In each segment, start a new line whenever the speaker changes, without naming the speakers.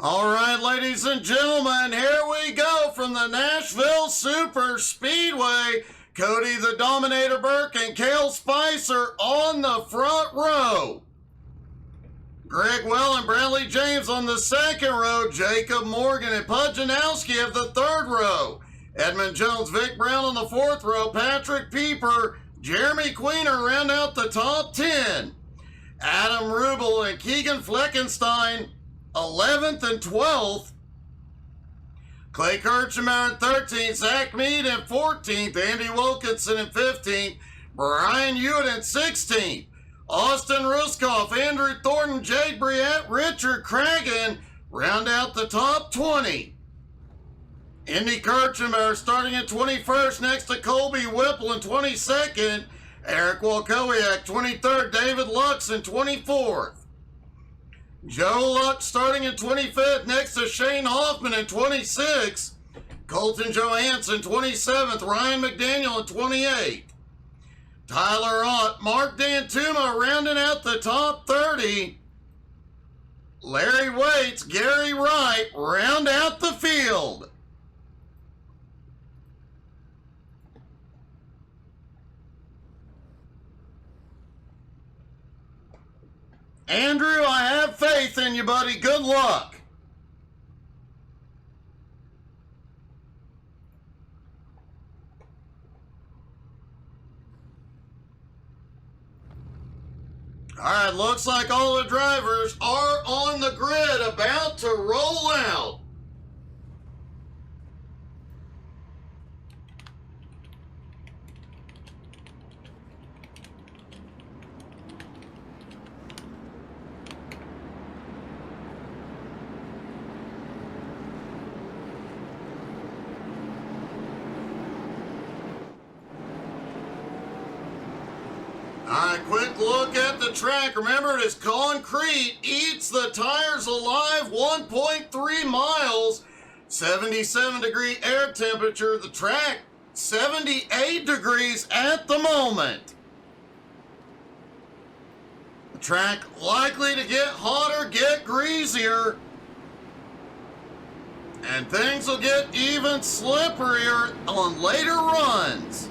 All right, ladies and gentlemen, here we go from the Nashville Superspeedway. Cody the Dominator Burke and Cale Spicer on the front row. Greg Well and Bradley James on the second row. Jacob Morgan and Pujanowski have the third row. Edmund Jones, Vic Brown on the fourth row. Patrick Pieper, Jeremy Queener round out the top 10. Adam Rubel and Keegan Fleckenstein 11th and 12th. Clay Kirchmeier in 13th, Zach Mead in 14th, Andy Wilkinson in 15th, Brian Hewitt in 16th, Austin Ruskoff, Andrew Thornton, Jade Briette, Richard Cragen round out the top 20. Andy Kirchmeier starting in 21st next to Colby Whipple in 22nd, Eric Walkowiak 23rd, David Lux in 24th. Joe Lux starting in 25th next to Shane Hoffman in 26th. Colton Johansson 27th. Ryan McDaniel in 28th. Tyler Ott, Mark D'Antuma rounding out the top 30. Larry Waits, Gary Wright round out the field. Andrew, I have faith in you, buddy. Good luck. All right, looks like all the drivers are on the grid, about to roll out. All right, quick look at the track. Remember, it is concrete, eats the tires alive, 1.3 miles, 77-degree air temperature. The track, 78 degrees at the moment. The track likely to get hotter, get greasier, and things will get even slipperier on later runs.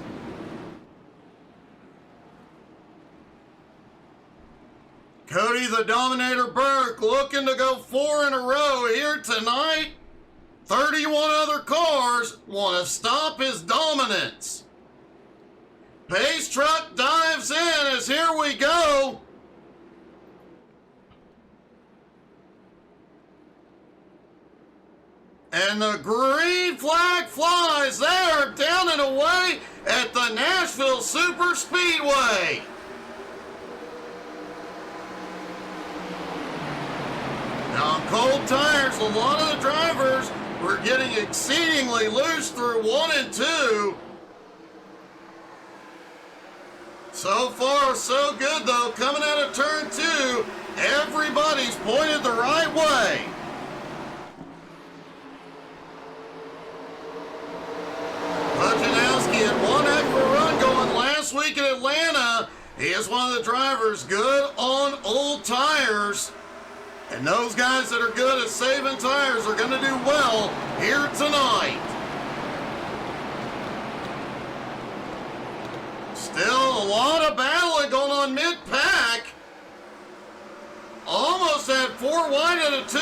Cody the Dominator Burke looking to go 4 in a row here tonight. 31 other cars want to stop his dominance. Pace truck dives in as here we go. And the green flag flies there, down and away at the Nashville Superspeedway. Now, on cold tires, a lot of the drivers were getting exceedingly loose through 1 and 2. So far, so good, though. Coming out of turn 2, everybody's pointed the right way. Pujanowski had one heck of a run going last week in Atlanta. He is one of the drivers good on old tires. And those guys that are good at saving tires are going to do well here tonight. Still a lot of battling going on mid-pack. Almost at 4 wide at a 2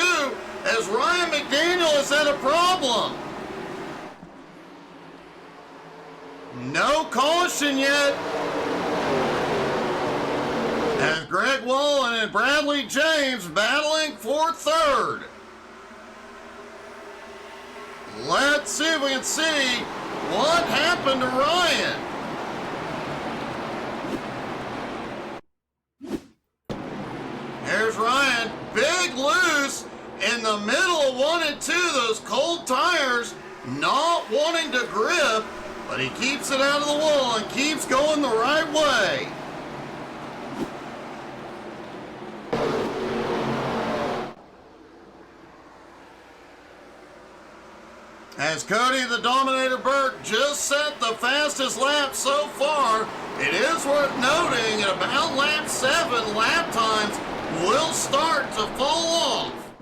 as Ryan McDaniel has had a problem. No caution yet. And Greg Wallen and Bradley James battling for third. Let's see if we can see what happened to Ryan. Here's Ryan, big loose in the middle of 1 and 2. Those cold tires not wanting to grip, but he keeps it out of the wall and keeps going the right way. As Cody the Dominator Burke just set the fastest lap so far, it is worth noting at about lap 7, lap times will start to fall off.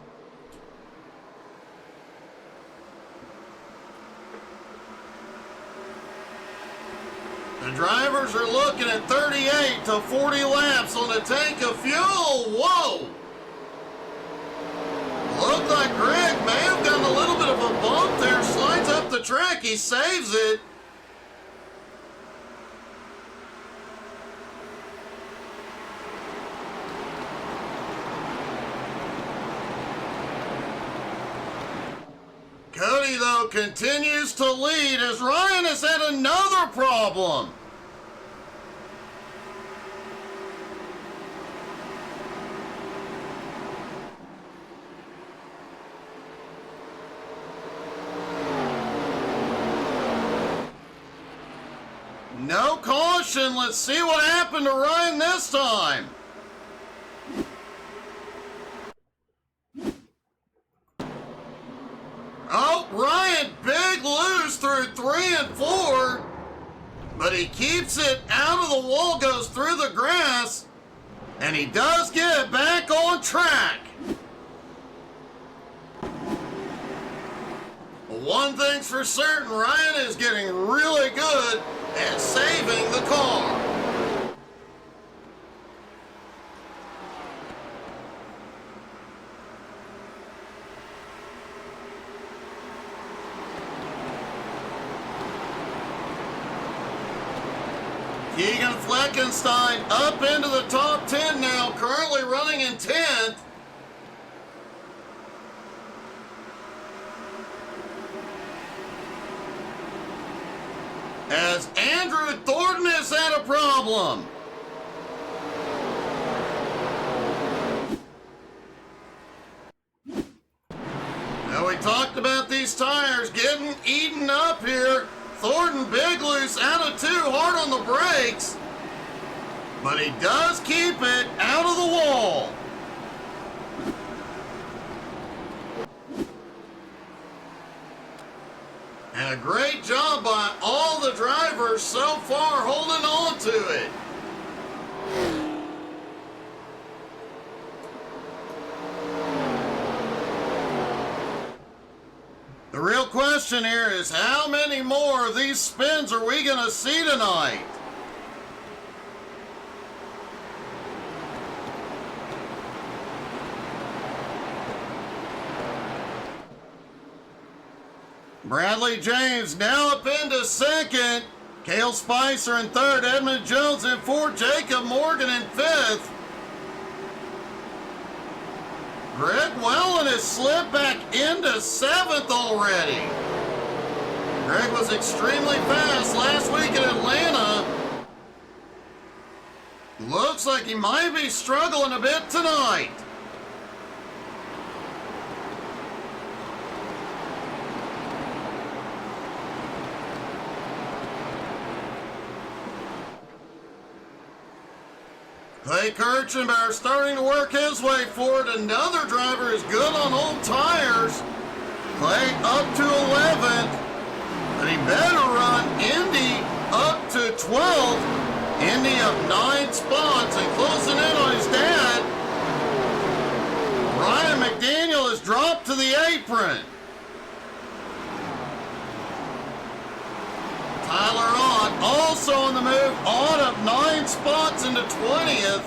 The drivers are looking at 38 to 40 laps on a tank of fuel. Whoa! Looked like Greg may have gotten a little bit of a bump there. Slides up the track. He saves it. Cody, though, continues to lead as Ryan has had another problem. No caution. Let's see what happened to Ryan this time. Oh, Ryan, big lose through 3 and 4, but he keeps it out of the wall, goes through the grass, and he does get it back on track. One thing's for certain, Ryan is getting really good at saving the car. Keegan Fleckenstein up into the top 10 now, currently running in 10th. As Andrew Thornton has had a problem. Now we talked about these tires getting eaten up here. Thornton big loose out of 2, hard on the brakes, but he does keep it out of the wall. And a great job by all the drivers so far holding on to it. The real question here is how many more of these spins are we going to see tonight? Bradley James now up into second. Cale Spicer in third. Edmund Jones in fourth. Jacob Morgan in fifth. Greg Wellen has slipped back into seventh already. Greg was extremely fast last week in Atlanta. Looks like he might be struggling a bit tonight. Clay Kirchenbauer starting to work his way forward. Another driver is good on old tires. Clay up to 11th, but he better run Indy up to 12th. Indy up 9 spots and closing in on his dad. Ryan McDaniel has dropped to the apron. Tyler Ott also on the move. Ott up 9 spots into 20th.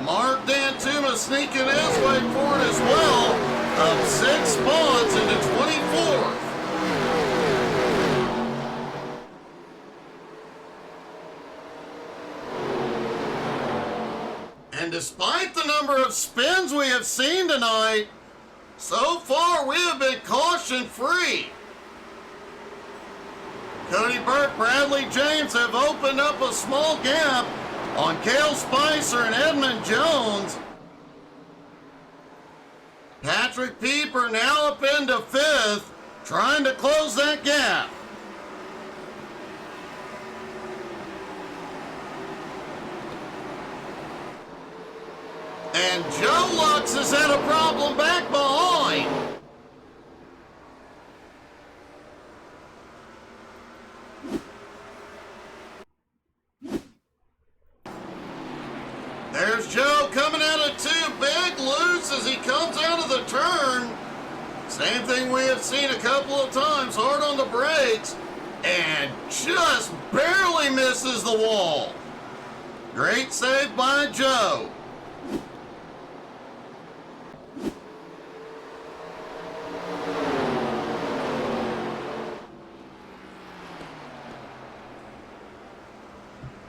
Mark Dantuma sneaking his way forward as well. Up 6 spots into 24th. And despite the number of spins we have seen tonight, so far we have been caution-free. Cody Burke, Bradley James have opened up a small gap on Cale Spicer and Edmund Jones. Patrick Pieper now up into 5th, trying to close that gap. And Joe Lux has had a problem back behind. There's Joe coming out of 2, big loose as he comes out of the turn. Same thing we have seen a couple of times, hard on the brakes. and just barely misses the wall. Great save by Joe.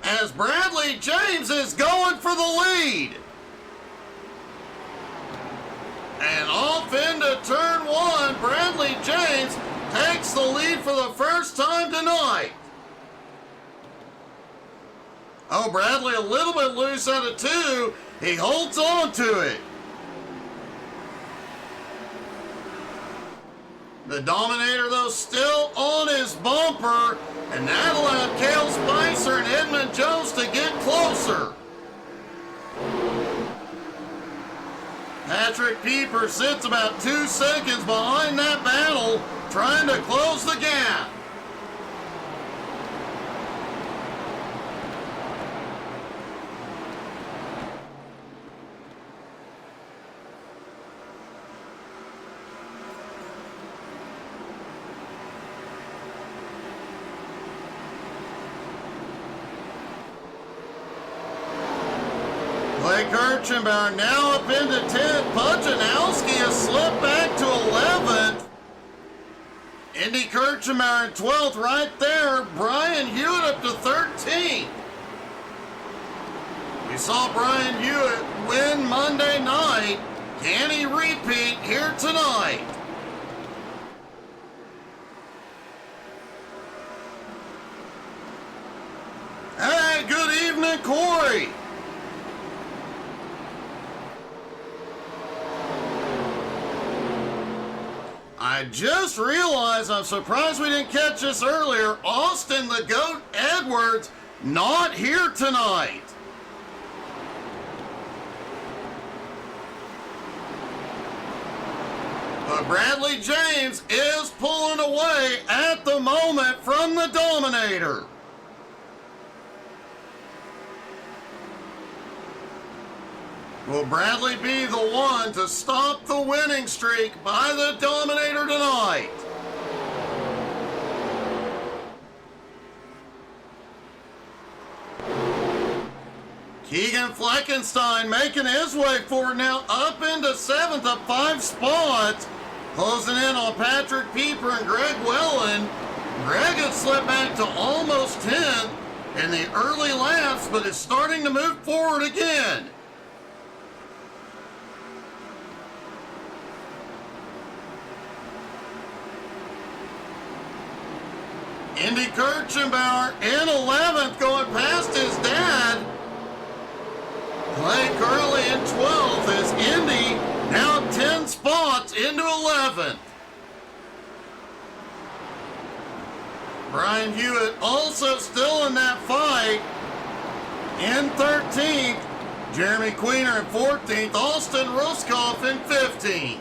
As Bradley James is going for the lead. And off into turn one, Bradley James takes the lead for the first time tonight. Oh, Bradley a little bit loose out of two. He holds on to it. The Dominator, though, still on his bumper, and that allowed Cale Spicer and Edmund Jones to get closer. Patrick Pieper sits about 2 seconds behind that battle, trying to close the gap. Blake Kirchenbauer now up into 10th. Puchanowski has slipped back to 11th. Indy Kirchenbauer in 12th right there. Brian Hewitt up to 13th. We saw Brian Hewitt win Monday night. Can he repeat here tonight? Hey, good evening, Corey. I just realized, I'm surprised we didn't catch this earlier, Austin the Goat Edwards not here tonight. But Bradley James is pulling away at the moment from the Dominator. Will Bradley be the one to stop the winning streak by the Dominator tonight? Keegan Fleckenstein making his way forward now, up into 7th, up 5 spots. Closing in on Patrick Pieper and Greg Wellen. Greg had slipped back to almost 10th in the early laps, but is starting to move forward again. Indy Kirchenbauer in 11th, going past his dad. Clay Curley in 12th as Indy now 10 spots into 11th. Brian Hewitt also still in that fight in 13th. Jeremy Queener in 14th. Austin Ruskoff in 15th.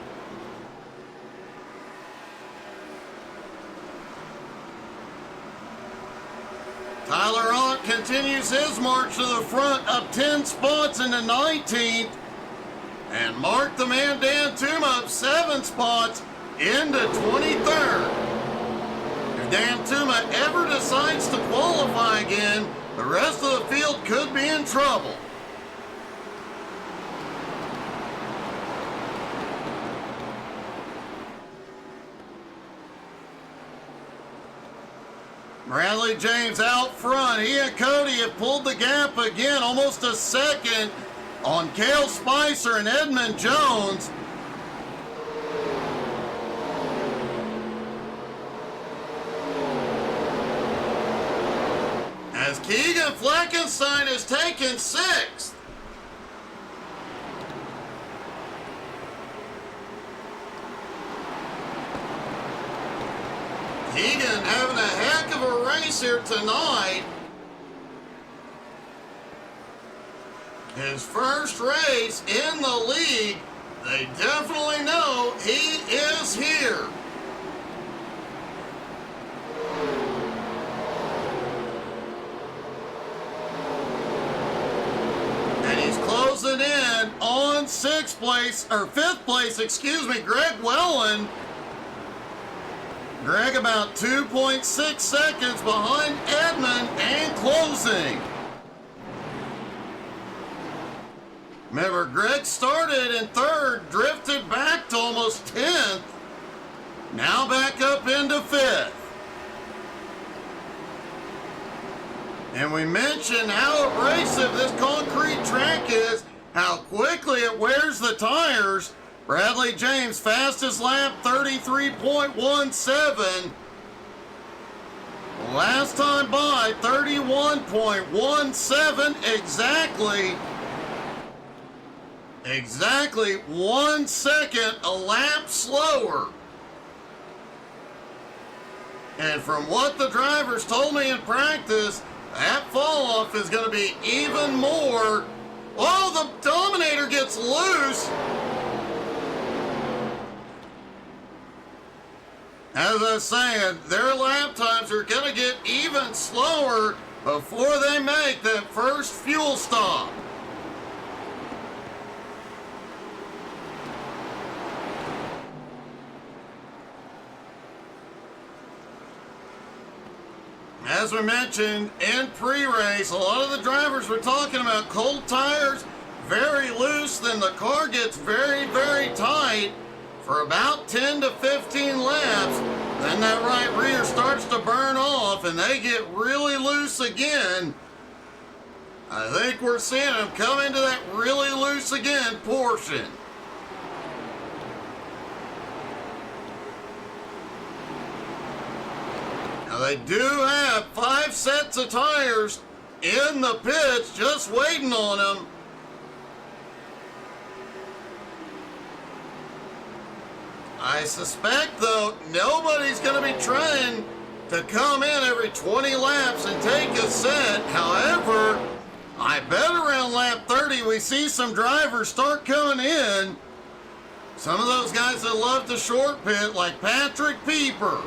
Tyler Ott continues his march to the front, up 10 spots into 19th. And Mark the Man Dan Tuma up 7 spots into 23rd. If Dan Tuma ever decides to qualify again, the rest of the field could be in trouble. Bradley James out front. He and Cody have pulled the gap again, almost a second on Cale Spicer and Edmund Jones. As Keegan Fleckenstein is taking 6th. Keegan having a heck of a race here tonight. His first race in the league. They definitely know he is here. And he's closing in on 5th place, Greg Wellen. Greg about 2.6 seconds behind Edmund and closing. Remember, Greg started in third, drifted back to almost 10th, now back up into 5th. And we mentioned how abrasive this concrete track is, how quickly it wears the tires. Bradley James, fastest lap, 33.17. Last time by, 31.17 exactly. Exactly 1 second a lap slower. And from what the drivers told me in practice, that fall off is going to be even more. Oh, the Dominator gets loose. As I was saying, their lap times are going to get even slower before they make that first fuel stop. As we mentioned in pre-race, a lot of the drivers were talking about cold tires, very loose, then the car gets very, very tight for about 10 to 15 laps. Then that right rear starts to burn off and they get really loose again. I think we're seeing them come into that really loose again portion. Now they do have 5 sets of tires in the pits just waiting on them. I suspect, though, nobody's going to be trying to come in every 20 laps and take a set. However, I bet around lap 30 we see some drivers start coming in. Some of those guys that love the short pit, like Patrick Pieper.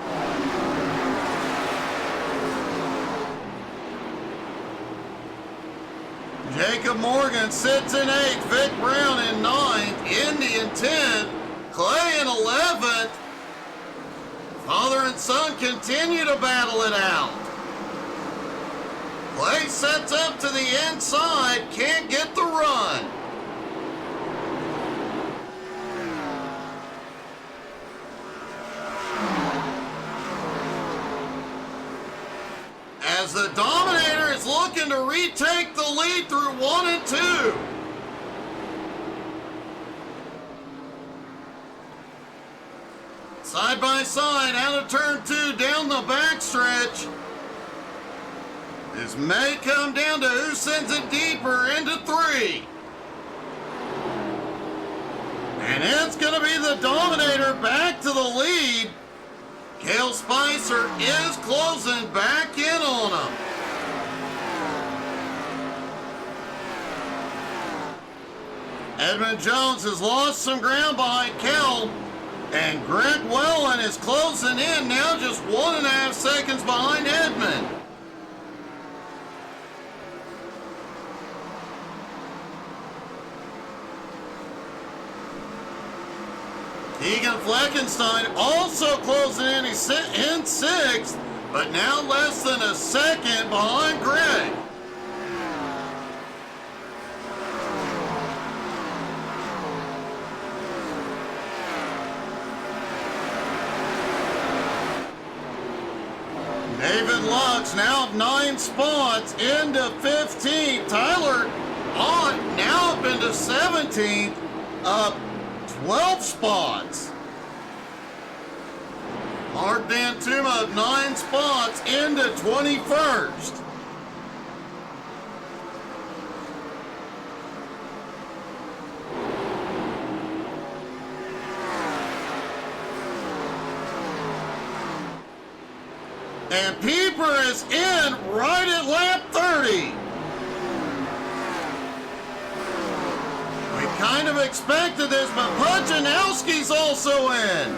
Jacob Morgan sits in 8th, Vic Brown in 9th, Indy in 10th, Clay in 11th. Father and son continue to battle it out. Clay sets up to the inside, can't get the run. As the Dominator is looking to retake the lead through 1 and 2. Side by side, out of turn 2, down the backstretch. This may come down to who sends it deeper into 3. And it's going to be the Dominator back to the lead. Cale Spicer is closing back in on him. Edmund Jones has lost some ground behind Cale, and Greg Wellen is closing in now, just 1.5 seconds behind Edmund. Egan Fleckenstein also closing in. He's in 6th, but now less than a second behind Greg. David Lux now 9 spots into 15th. Tyler Ott now up into 17th, up 12 spots. Mark Dantuma up 9 spots into 21st. And Pieper is in right at lap 30. We kind of expected this, but Pujanowski's also in.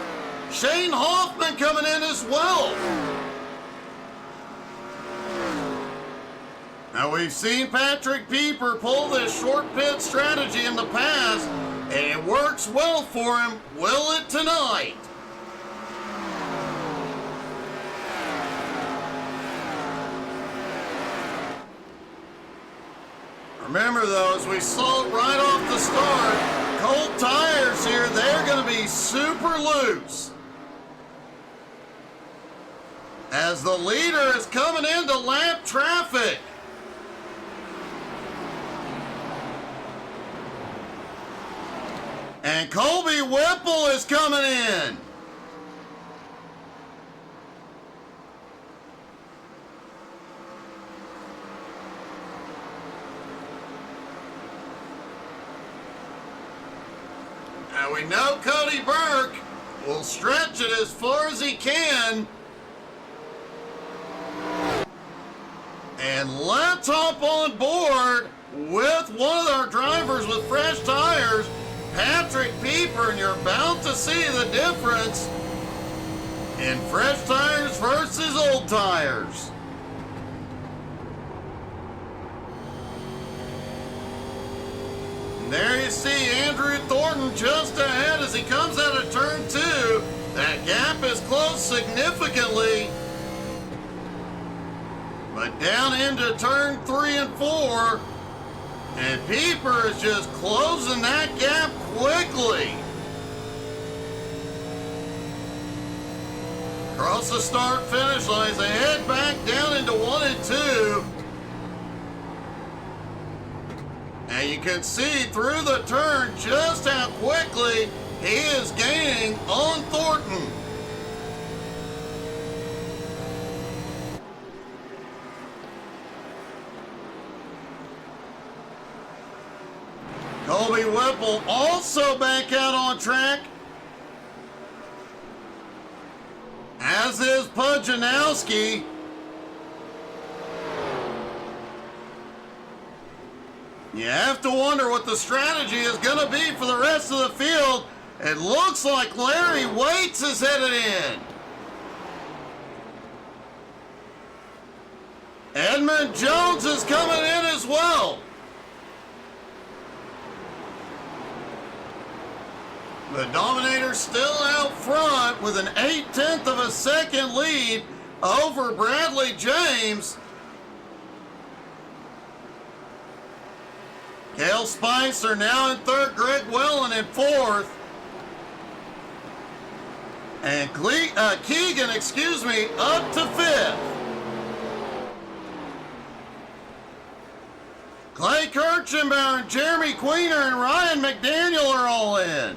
Shane Hoffman coming in as well. Now we've seen Patrick Pieper pull this short pit strategy in the past, and it works well for him. Will it tonight? Remember though, as we saw right off the start, cold tires here, they're going to be super loose. As the leader is coming into lap traffic. And Colby Whipple is coming in. Now we know Cody Burke will stretch it as far as he can. And let's hop on board with one of our drivers with fresh tires, Patrick Pieper, and you're about to see the difference in fresh tires versus old tires. And there you see Andrew Thornton just ahead as he comes out of turn 2. That gap is closed significantly. But down into turn 3 and 4, and Pieper is just closing that gap quickly. Across the start-finish line as they head back down into 1 and 2. And you can see through the turn just how quickly he is gaining on Thornton. Colby Whipple also back out on track, as is Pujanowski. You have to wonder what the strategy is going to be for the rest of the field. It looks like Larry Waits is headed in. Edmund Jones is coming in as well. The Dominator still out front with an 0.8 of a second lead over Bradley James. Cale Spicer now in third, Greg Wellen in fourth. And Keegan, up to fifth. Clay Kirchenbauer and Jeremy Queener and Ryan McDaniel are all in.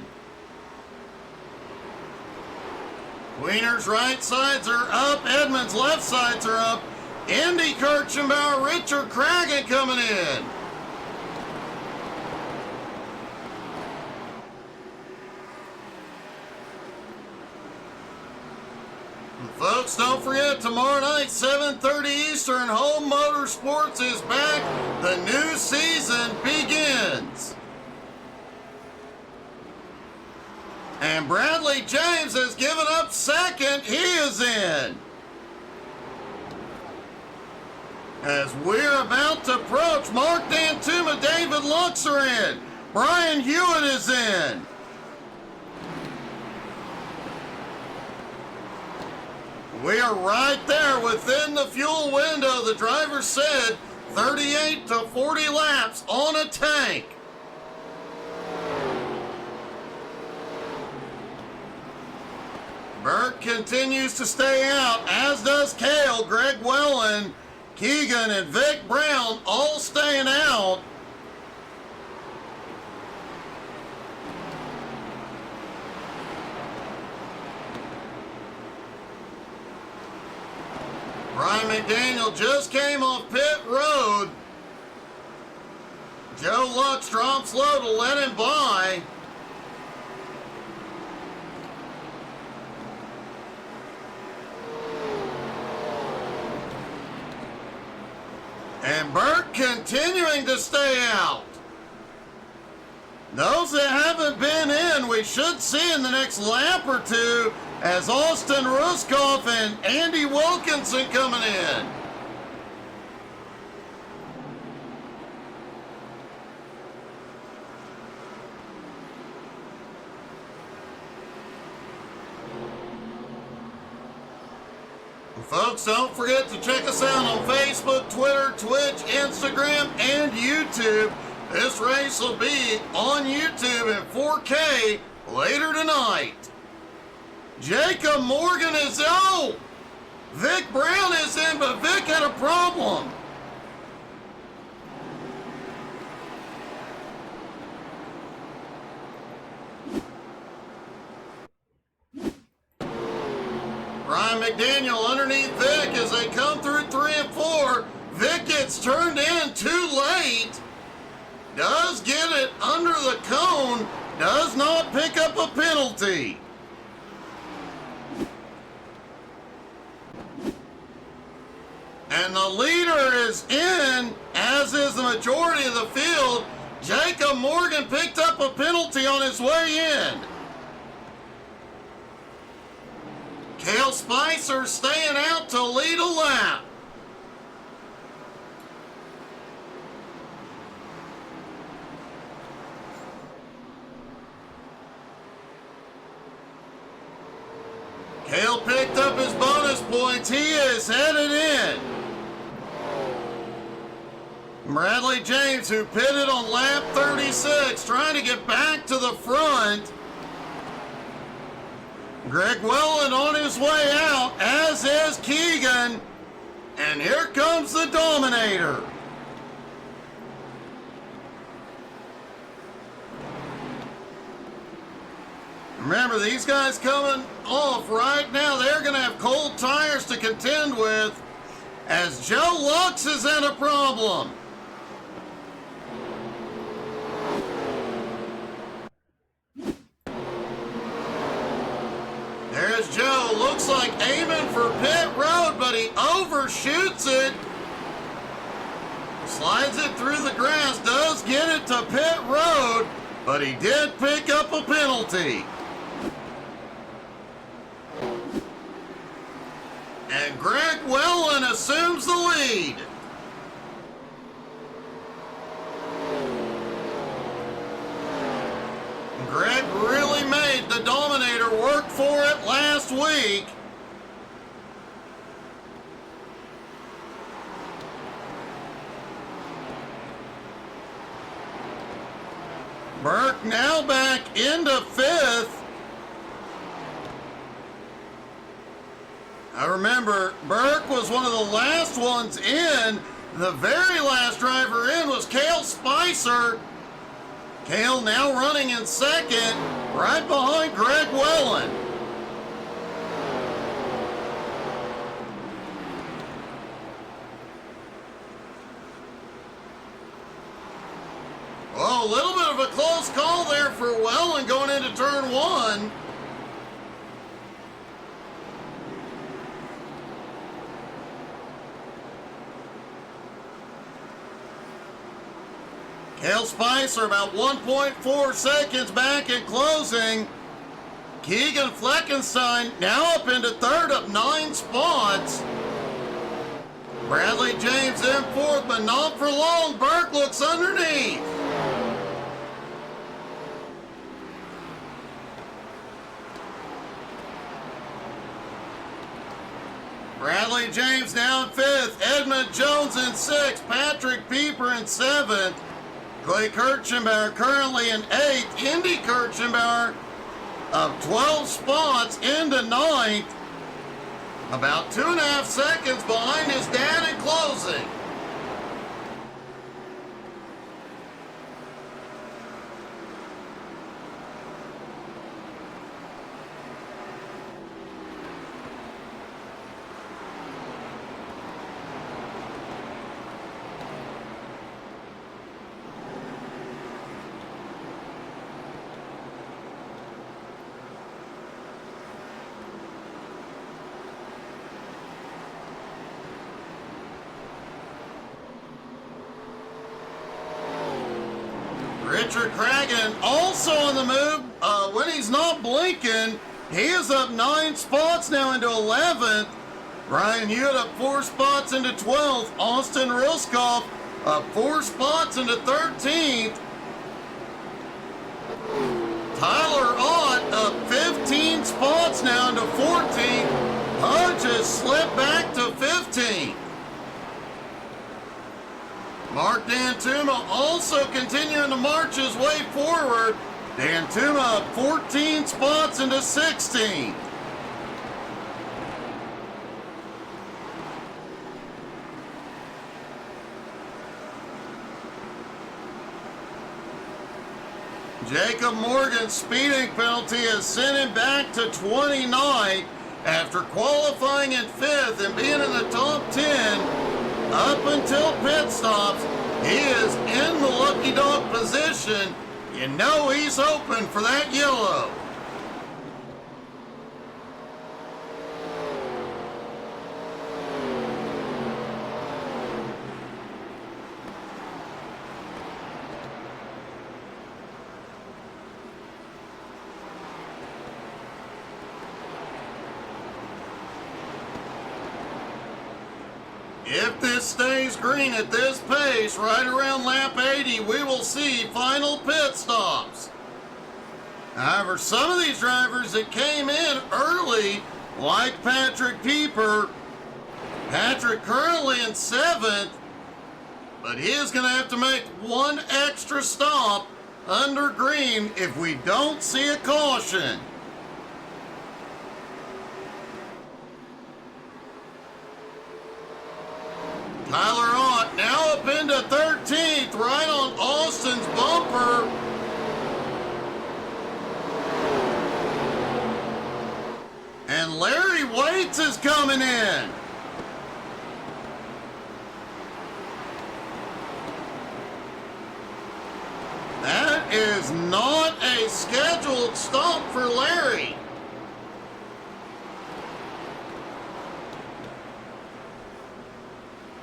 Queener's right sides are up. Edmonds' left sides are up. Andy Kirchenbauer, Richard Cragen coming in. And folks, don't forget, tomorrow night, 7:30 Eastern, Home Motorsports is back. The new season begins. And Bradley James has given up second. He is in. As we're about to approach, Mark Dantuma, David Lux are in. Brian Hewitt is in. We are right there within the fuel window. The driver said 38 to 40 laps on a tank. Burke continues to stay out, as does Cale, Greg Wellen, Keegan, and Vic Brown all staying out. Brian McDaniel just came off pit road. Joe Lux drops low to let him by. And Burke continuing to stay out. Those that haven't been in, we should see in the next lap or two, as Austin Ruskoff and Andy Wilkinson coming in. Folks, don't forget to check us out on Facebook, Twitter, Twitch, Instagram, and YouTube. This race will be on YouTube in 4K later tonight. Jacob Morgan is out. Vic Brown is in, but Vic had a problem. Ryan McDaniel underneath Vic as they come through 3 and 4. Vic gets turned in too late. Does get it under the cone. Does not pick up a penalty. And the leader is in, as is the majority of the field. Jacob Morgan picked up a penalty on his way in. Cale Spicer staying out to lead a lap. Cale picked up his bonus points. He is headed in. Bradley James, who pitted on lap 36, trying to get back to the front. Greg Welland on his way out, as is Keegan. And here comes the Dominator. Remember, these guys coming off right now, they're going to have cold tires to contend with, as Joe Lux is in a problem. There's Joe, looks like aiming for pit road, but he overshoots it. Slides it through the grass, does get it to pit road, but he did pick up a penalty. And Greg Welland assumes the lead. Greg really made the Dominator work for it last week. Burke now back into fifth. I remember Burke was one of the last ones in. The very last driver in was Cale Spicer. Cale now running in second, right behind Greg Welland. Well, a little bit of a close call there for Welland going into turn one. Cale Spicer about 1.4 seconds back in closing. Keegan Fleckenstein now up into third, up 9 spots. Bradley James in fourth, but not for long. Burke looks underneath. Bradley James now in fifth. Edmund Jones in sixth. Patrick Pieper in seventh. Clay Kirchenbauer currently in 8th. Indy Kirchenbauer of 12 spots into 9th. About 2.5 seconds behind his dad in closing. Richard Cragen also on the move. When he's not blinking, he is up 9 spots now into 11th. Ryan Hewitt up 4 spots into 12th. Austin Ruskoff up 4 spots into 13th. Tyler Ott up 15 spots now into 14th. Hodges just slipped back to 15th. Mark D'Antuma also continuing to march his way forward. D'Antuma up 14 spots into 16th. Jacob Morgan's speeding penalty has sent him back to 29th after qualifying in 5th and being in the top 10 up until pit stops. He is in the lucky dog position. You know he's hoping for that yellow. If this stays green at this pace, right around lap 80, we will see final pit stops. However, some of these drivers that came in early, like Patrick Pieper, Patrick currently in 7th, but he is going to have to make one extra stop under green if we don't see a caution. Tyler Ott now up into 13th, right on Austin's bumper. And Larry Waits is coming in. That is not a scheduled stop for Larry.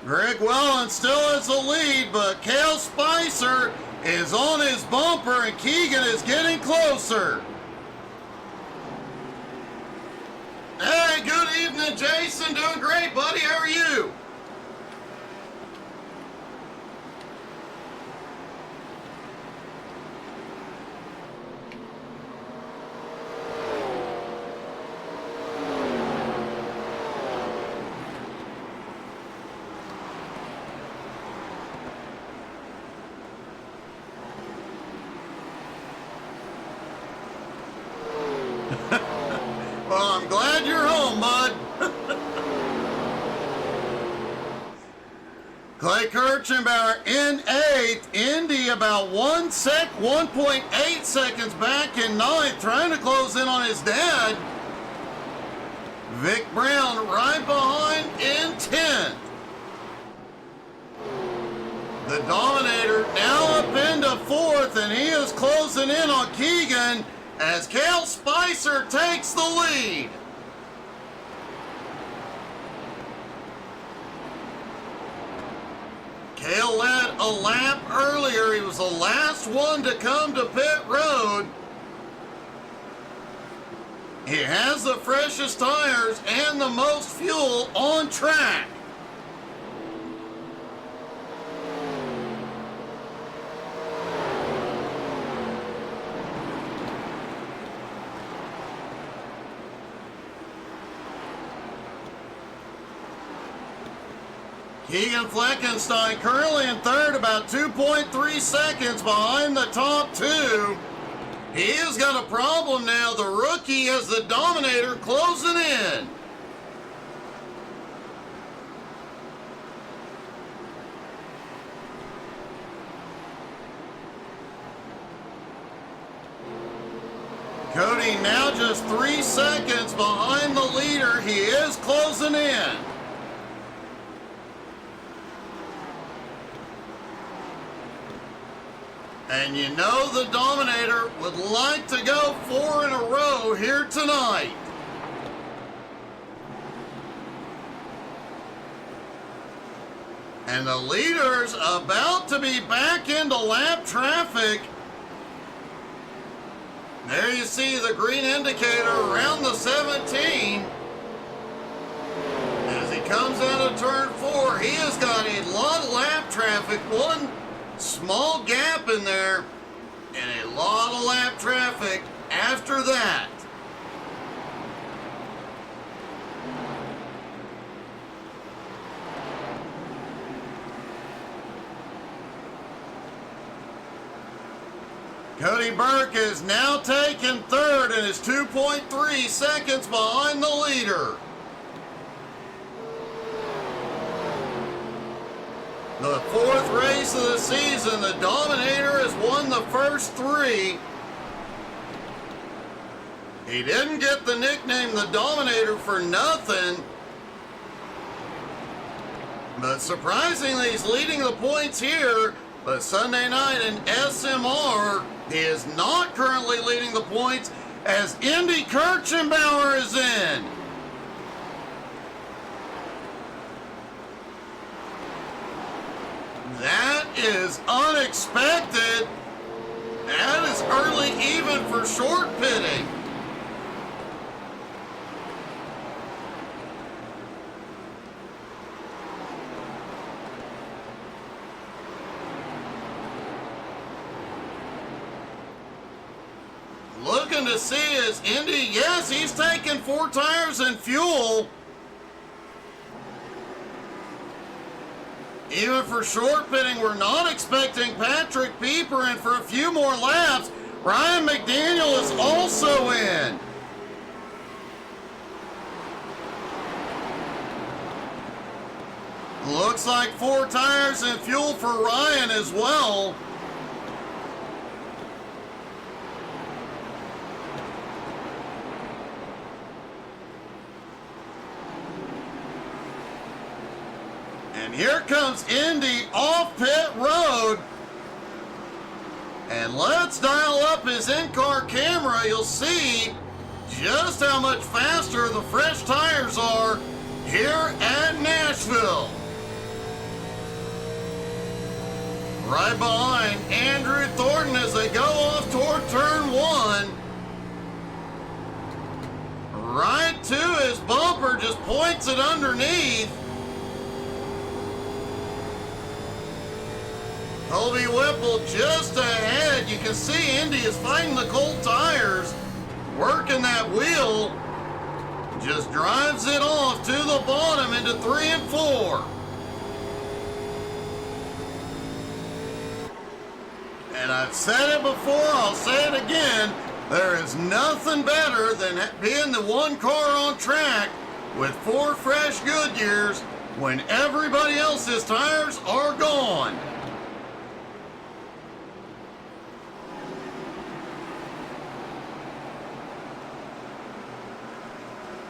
Greg Wellen still has the lead, but Cale Spicer is on his bumper and Keegan is getting closer. Hey, good evening, Jason. Doing great, buddy. How are you? Well, I'm glad you're home, bud. Clay Kirchenbauer in 8th. Indy about 1.8 seconds back in 9th, trying to close in on his dad. Vic Brown right behind in 10th. The Dominator now up into 4th, and he is closing in on Keegan as Cale Spicer takes the lead. Cale led a lap earlier. He was the last one to come to pit road. He has the freshest tires and the most fuel on track. Keegan Fleckenstein currently in 3rd, about 2.3 seconds behind the top 2. He has got a problem now. The rookie has the Dominator closing in. Cody now just 3 seconds behind the leader. He is closing in. And you know the Dominator would like to go 4 in a row here tonight. And the leader's about to be back into lap traffic. There you see the green indicator around the 17. As he comes out of turn 4, he has got a lot of lap traffic. One small gap in there, and a lot of lap traffic after that. Cody Burke is now taking third and is 2.3 seconds behind the leader. The fourth race of the season, the Dominator has won the first three. He didn't get the nickname the Dominator for nothing. But surprisingly, he's leading the points here. But Sunday night in SMR, he is not currently leading the points as Indy Kirchenbauer is in. That is unexpected. That is early even for short pitting. Looking to see is Indy, yes, he's taking 4 tires and fuel. Even for short pitting, we're not expecting Patrick Pieper in for a few more laps. Ryan McDaniel is also in. Looks like 4 tires and fuel for Ryan as well. And here comes Indy off pit road. And let's dial up his in-car camera. You'll see just how much faster the fresh tires are here at Nashville. Right behind Andrew Thornton as they go off toward turn 1. Right to his bumper, just points it underneath. Colby Whipple just ahead. You can see Indy is fighting the cold tires, working that wheel. Just drives it off to the bottom into 3 and 4. And I've said it before, I'll say it again. There is nothing better than being the one car on track with 4 fresh Goodyears when everybody else's tires are gone.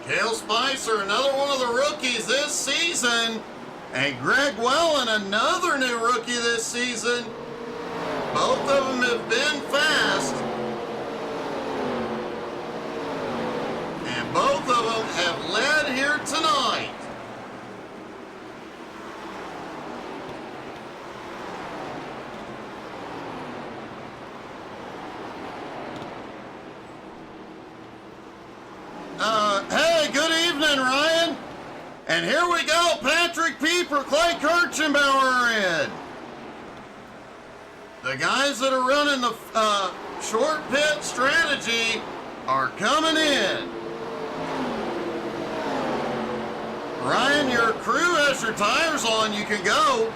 Cale Spicer, another one of the rookies this season. And Greg Wellen, another new rookie this season. Both of them have been fast. And both of them have led here tonight. Hey, good evening, Ryan. And here we go, Patrick Pieper, Clay Kirchenbauer are in. The guys that are running the short pit strategy are coming in. Ryan, your crew has your tires on, you can go.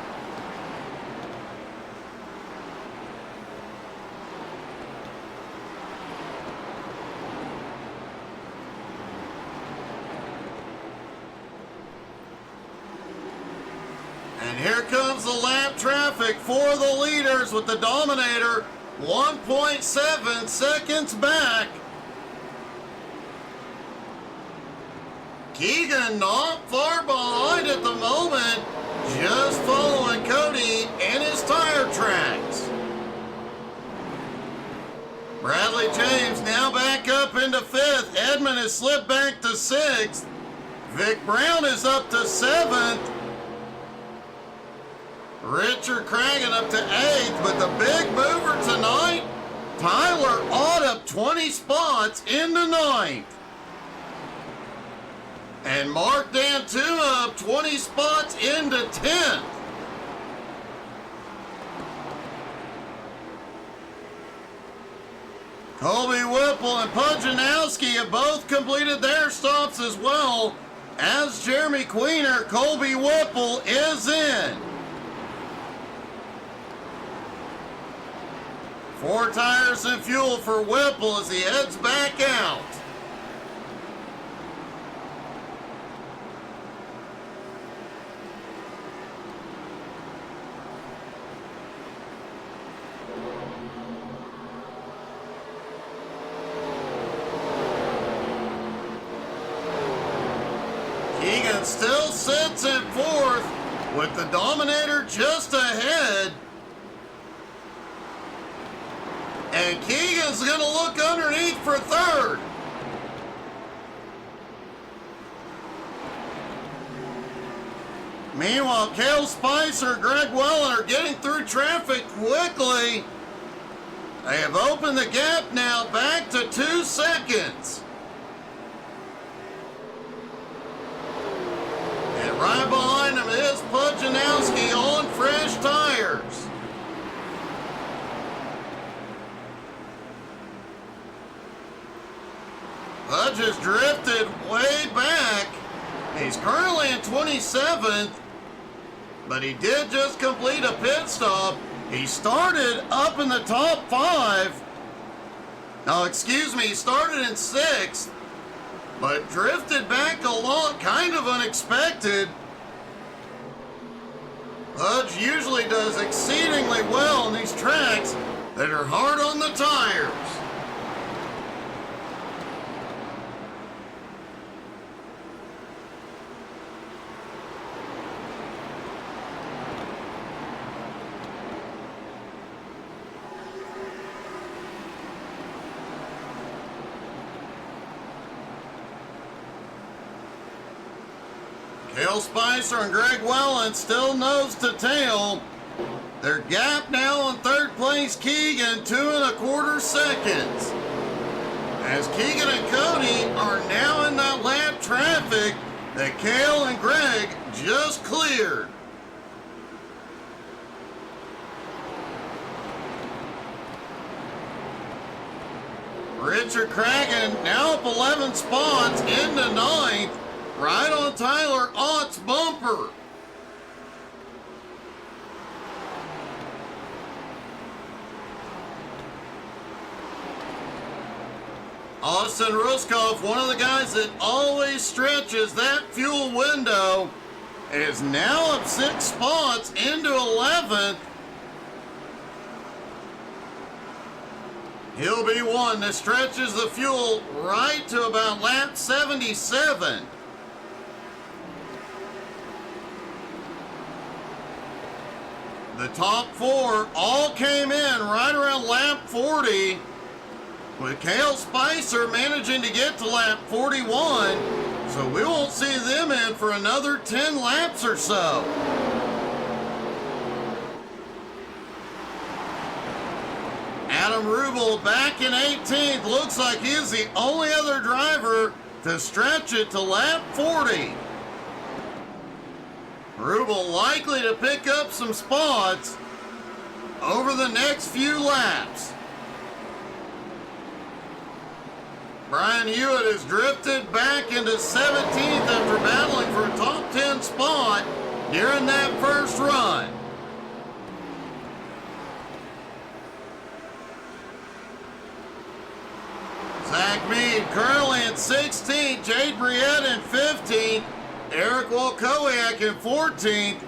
And here comes the lap traffic for the leaders with the Dominator 1.7 seconds back. Keegan not far behind at the moment, just following Cody and his tire tracks. Bradley James now back up into 5th. Edmond has slipped back to 6th. Vic Brown is up to 7th. Richard Cragen up to 8th, but the big mover tonight, Tyler Ott up 20 spots into 9th. And Mark Dantuma up 20 spots into 10th. Colby Whipple and Pujanowski have both completed their stops as well. As Jeremy Queener, Colby Whipple is in. 4 tires and fuel for Whipple as he heads back out. Keegan still sits in 4th with the Dominator just ahead. And Keegan's going to look underneath for 3rd. Meanwhile, Cale Spicer and Greg Wellen are getting through traffic quickly. They have opened the gap now back to 2 seconds. And right behind him is Pujanowski on fresh tires. Pudge has drifted way back. He's currently in 27th, but he did just complete a pit stop. He started up in the top 5. No, excuse me, he started in 6th, but drifted back a lot, kind of unexpected. Pudge usually does exceedingly well on these tracks that are hard on the tires. Cale Spicer and Greg Wellen still nose to tail. Their gap now on 3rd place, Keegan, 2.25 seconds. As Keegan and Cody are now in that lap traffic that Cale and Greg just cleared. Richard Cragen now up 11 spots into 9th. Right on Tyler Ott's bumper. Austin Ruskov, one of the guys that always stretches that fuel window, is now up 6 spots into 11th. He'll be one that stretches the fuel right to about lap 77. The top 4 all came in right around lap 40, with Cale Spicer managing to get to lap 41, so we won't see them in for another 10 laps or so. Adam Rubel back in 18th. Looks like he is the only other driver to stretch it to lap 40. Rubel likely to pick up some spots over the next few laps. Brian Hewitt has drifted back into 17th after battling for a top 10 spot during that first run. Zach Mead currently in 16th, Jade Briette in 15th, Eric Walkowiak in 14th,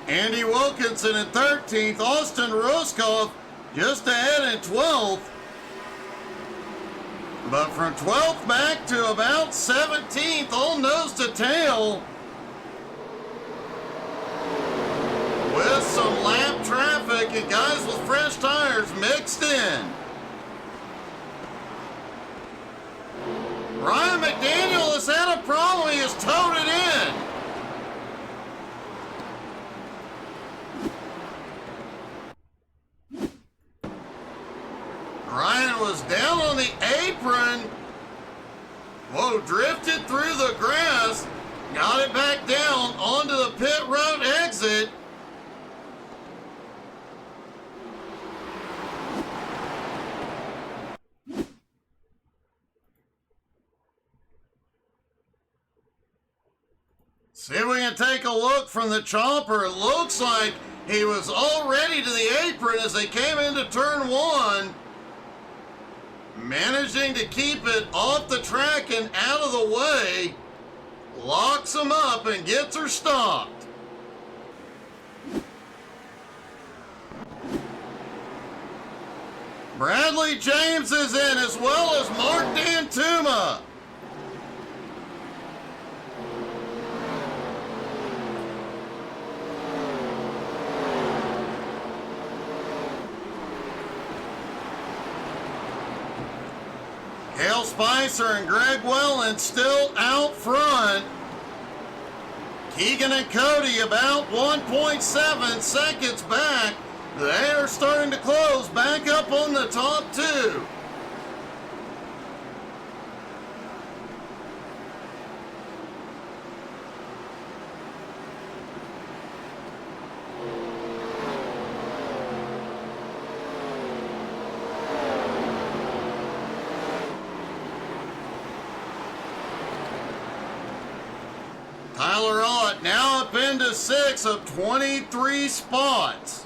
Andy Wilkinson in 13th, Austin Ruskov just ahead in 12th. But from 12th back to about 17th, all nose to tail, with some lap traffic and guys with fresh tires mixed in. Ryan McDaniel has had a problem. He has towed it in. Ryan was down on the apron. Whoa, drifted through the grass. Got it back down onto the pit road exit. See if we can take a look from the chopper. It looks like He was already to the apron as they came into turn one, managing to keep it off the track and out of the way, locks him up and gets her stopped. Bradley James is in, as well as Mark Dantuma. Cale Spicer and Greg Welland still out front. Keegan and Cody about 1.7 seconds back. They are starting to close back up on the top two. Tyler Ott now up into 6 of 23 spots.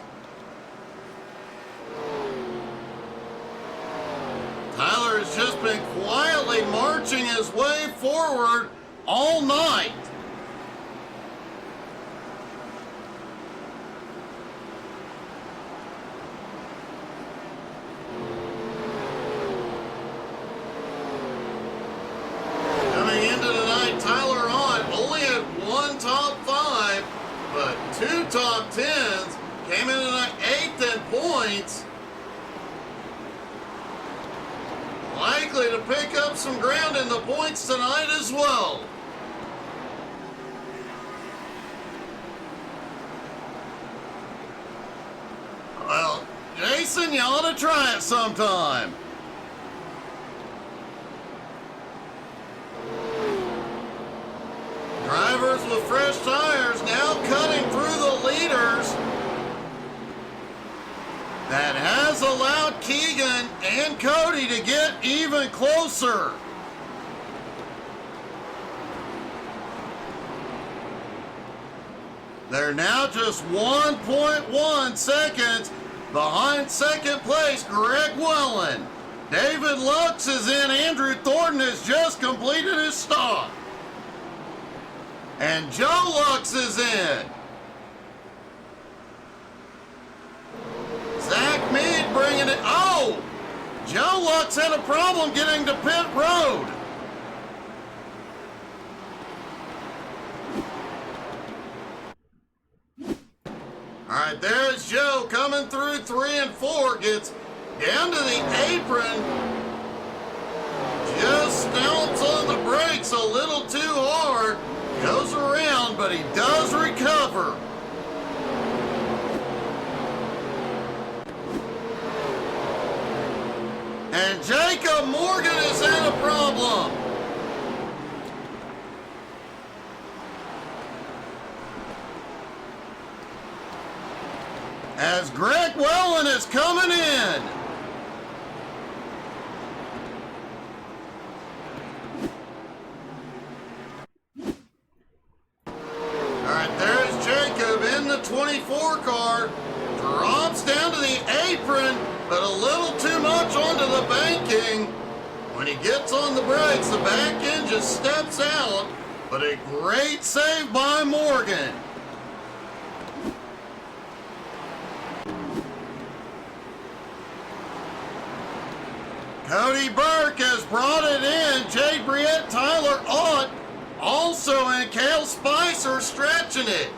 Tyler has just been quietly marching his way forward all night. Coming into tonight, Tyler Ott only had one top 5, but 2 top 10s, came in tonight 8th in points. Likely to pick up some ground in the points tonight as well. Well, Jason, you ought to try it sometime. Drivers with fresh tires now cutting through the leaders. That has allowed Keegan and Cody to get even closer. They're now just 1.1 seconds behind second place, Greg Welland. David Lux is in. Andrew Thornton has just completed his stop. And Joe Lux is in. Zach Mead bringing it. Oh! Joe Lux had a problem getting to pit road. All right, there's Joe coming through 3 and 4. Gets down to the apron. Just stomps on the brakes a little too hard. Goes around, but he does recover. And Jacob Morgan has had a problem. As Greg Welland is coming in. All right, there's Jacob in the 24 car. Drops down to the apron, but a little too much onto the banking. When he gets on the brakes, the back end just steps out, but a great save by Morgan. Cody Burke has brought it in. Jade Briette, Tyler Ott also in. Cale Spicer stretching it.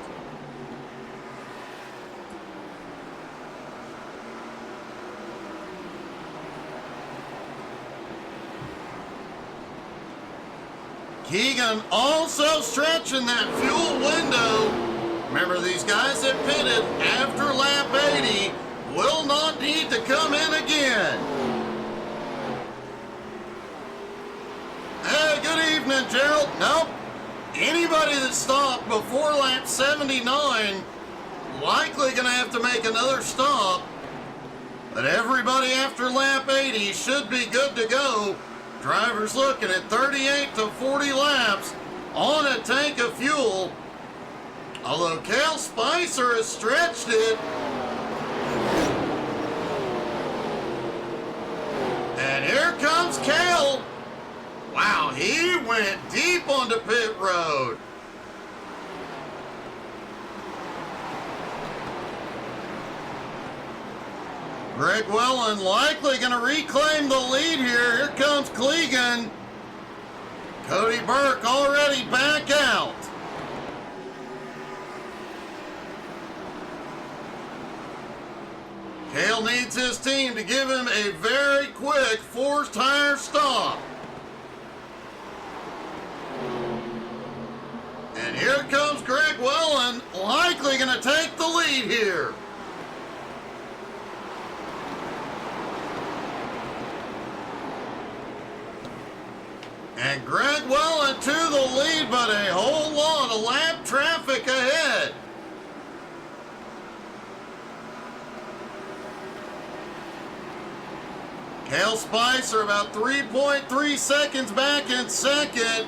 Keegan also stretching that fuel window. Remember, these guys that pitted after lap 80 will not need to come in again. Hey, good evening, Gerald. Nope. Anybody that stopped before lap 79 likely going to have to make another stop. But everybody after lap 80 should be good to go. Drivers looking at 38 to 40 laps on a tank of fuel. Although Cale Spicer has stretched it. And here comes Cale. Wow, he went deep onto pit road. Greg Welland likely going to reclaim the lead here. Here comes Clegan. Cody Burke already back out. Cale needs his team to give him a very quick four-tire stop. And here comes Greg Welland, likely going to take the lead here. And Greg Welland to the lead, but a whole lot of lap traffic ahead. Cale Spicer about 3.3 seconds back in second,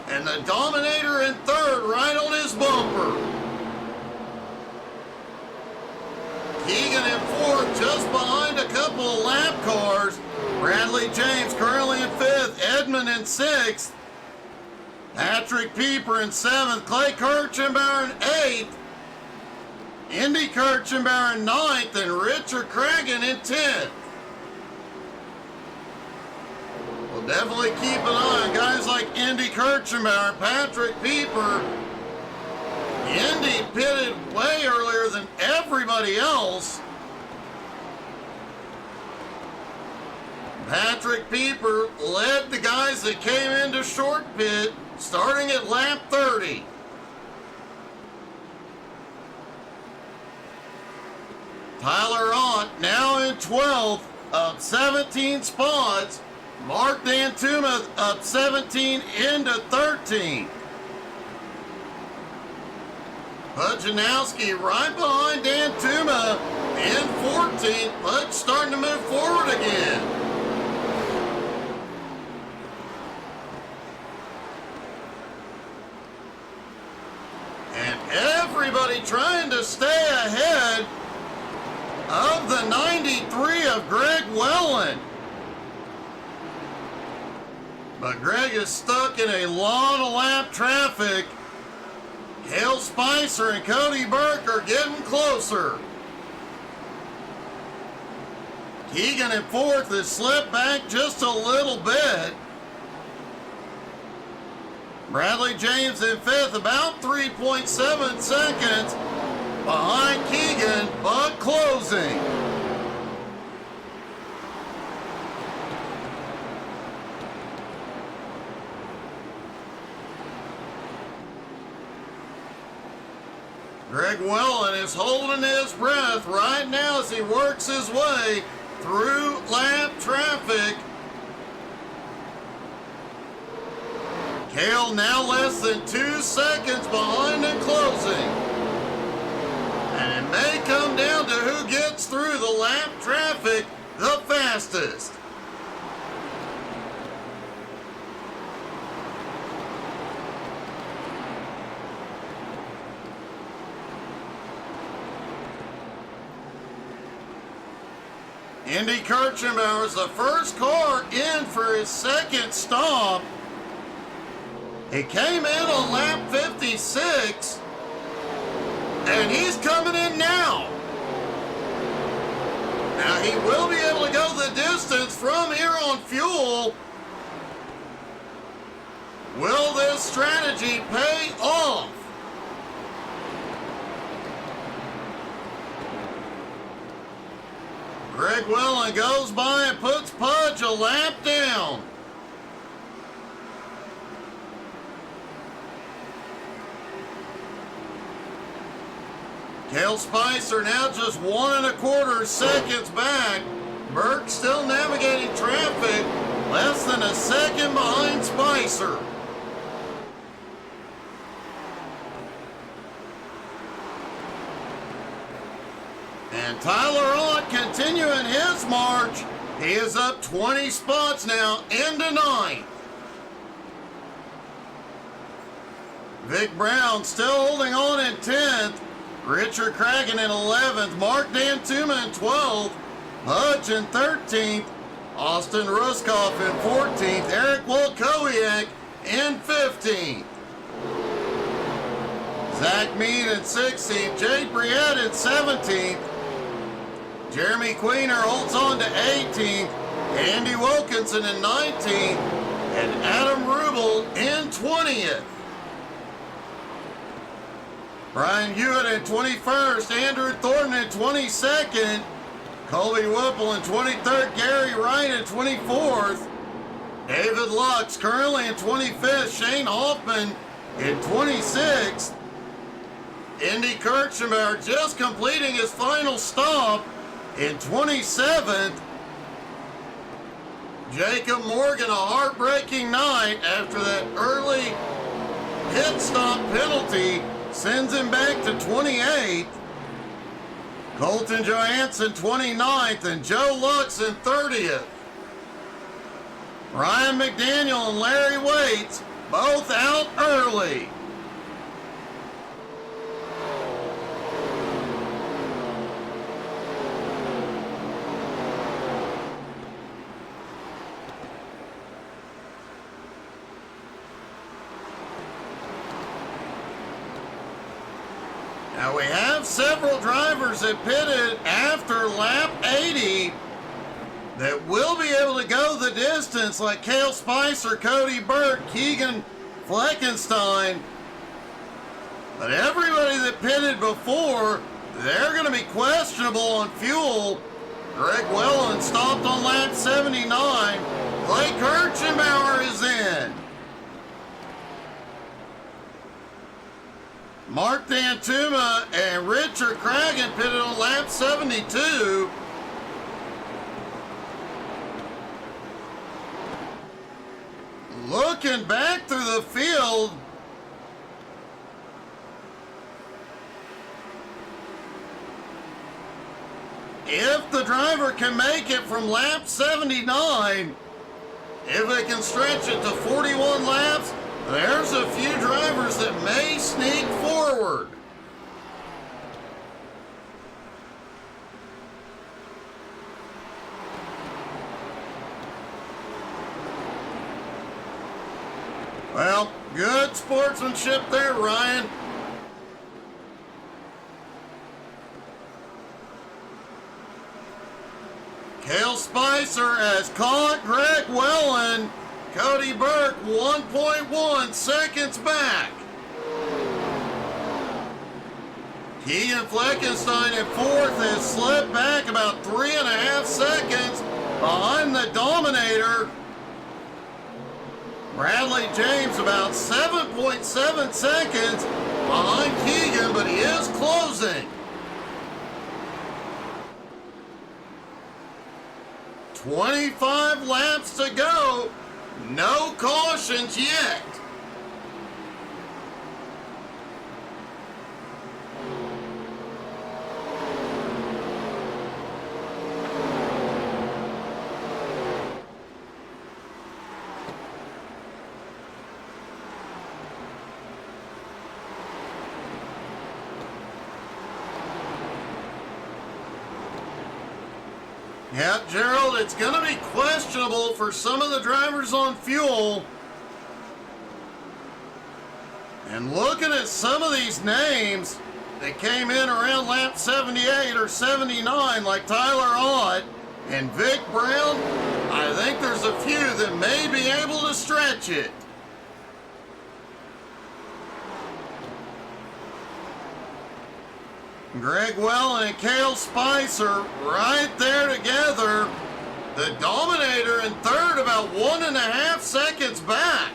and the Dominator in third right on his bumper. Keegan in fourth, just behind a couple of lap cars. Bradley James currently in fifth, Edmond in sixth, Patrick Pieper in seventh, Clay Kirchenbauer in eighth, Indy Kirchenbauer in ninth, and Richard Cragen in 10th. We'll definitely keep an eye on guys like Indy Kirchenbauer and Patrick Pieper. Indy pitted way earlier than everybody else. Patrick Pieper led the guys that came into short pit, starting at lap 30. Tyler Ott now in 12th, up 17 spots. Mark Dantuma up 17 into 13. Pujanowski right behind Dantuma in 14th, but starting to move forward again. And everybody trying to stay ahead of the 93 of Greg Welland. But Greg is stuck in a lot of lap traffic. Cale Spicer and Cody Burke are getting closer. Keegan in fourth has slipped back just a little bit. Bradley James in fifth, about 3.7 seconds behind Keegan, but closing. Greg Welland is holding his breath right now as he works his way through lap traffic. Cale now less than 2 seconds behind and closing. And it may come down to who gets through the lap traffic the fastest. Indy Kirchenbauer is the first car in for his second stop. He came in on lap 56, and he's coming in now. Now he will be able to go the distance from here on fuel. Will this strategy pay off? Greg Welland goes by and puts Pudge a lap down. Cale Spicer now just 1.25 seconds back. Burke still navigating traffic, less than a second behind Spicer. And Tyler Ott continuing his march. He is up 20 spots now into 9th. Vic Brown still holding on in 10th. Richard Cragen in 11th. Mark Dantuma in 12th. Hutch in 13th. Austin Ruskoff in 14th. Eric Wolkowiak in 15th. Zach Mead in 16th. Jake Briette in 17th. Jeremy Queener holds on to 18th. Andy Wilkinson in 19th. And Adam Rubel in 20th. Brian Hewitt in 21st. Andrew Thornton in 22nd. Colby Whipple in 23rd. Gary Wright in 24th. David Lux currently in 25th. Shane Hoffman in 26th. Indy Kirchenbauer just completing his final stop in 27th. Jacob Morgan, a heartbreaking night after that early pit stop penalty sends him back to 28th. Colton Johansson 29th and Joe Lux in 30th. Ryan McDaniel and Larry Waits both out early. Now we have several drivers that pitted after lap 80 that will be able to go the distance, like Cale Spicer, Cody Burke, Keegan Fleckenstein. But everybody that pitted before, they're going to be questionable on fuel. Greg Wellen stopped on lap 79. Clay Kirchenbauer is in. Mark Dantuma and Richard Cragen pitted on lap 72. Looking back through the field, if the driver can make it from lap 79, if they can stretch it to 41 laps, there's a few drivers that may sneak forward. Well, good sportsmanship there, Ryan. Cale Spicer has caught Greg Wellen. Cody Burke 1.1 seconds back. Keegan Fleckenstein in 4th has slipped back about 3.5 seconds behind the Dominator. Bradley James about 7.7 seconds behind Keegan, but he is closing. 25 laps to go. No cautions yet. Yeah, Gerald, it's going to be questionable for some of the drivers on fuel. And looking at some of these names that came in around lap 78 or 79, like Tyler Ott and Vic Brown, I think there's a few that may be able to stretch it. Greg Wellen and Cale Spicer right there together. The Dominator in 3rd, about 1.5 seconds back.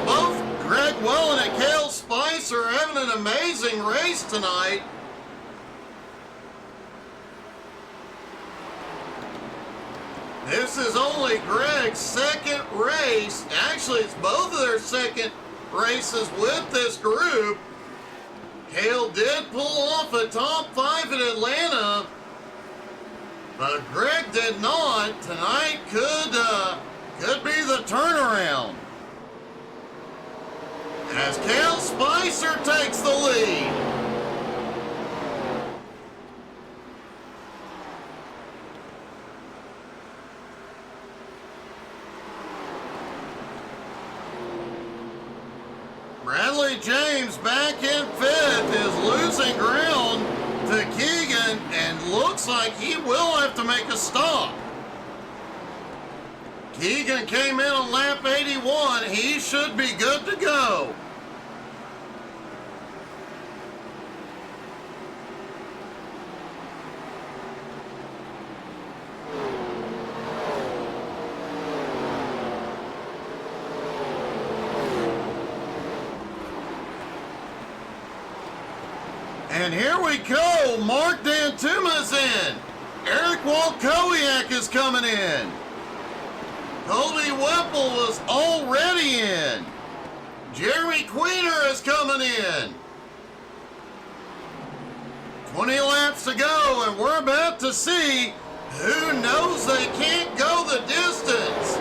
Both Greg Wellen and Cale Spicer having an amazing race tonight. This is only Greg's second race. Actually, it's both of their second races with this group. Cale did pull off a top 5 in Atlanta, but Greg did not. Tonight could be the turnaround, as Cale Spicer takes the lead. Bradley James back in 5th is losing ground to Keegan, and looks like he will have to make a stop. Keegan came in on lap 81. He should be good to go. And here we go. Mark Dantuma's in. Eric Walkowiak is coming in. Colby Whipple was already in. Jeremy Queener is coming in. 20 laps to go, and we're about to see who knows they can't go the distance.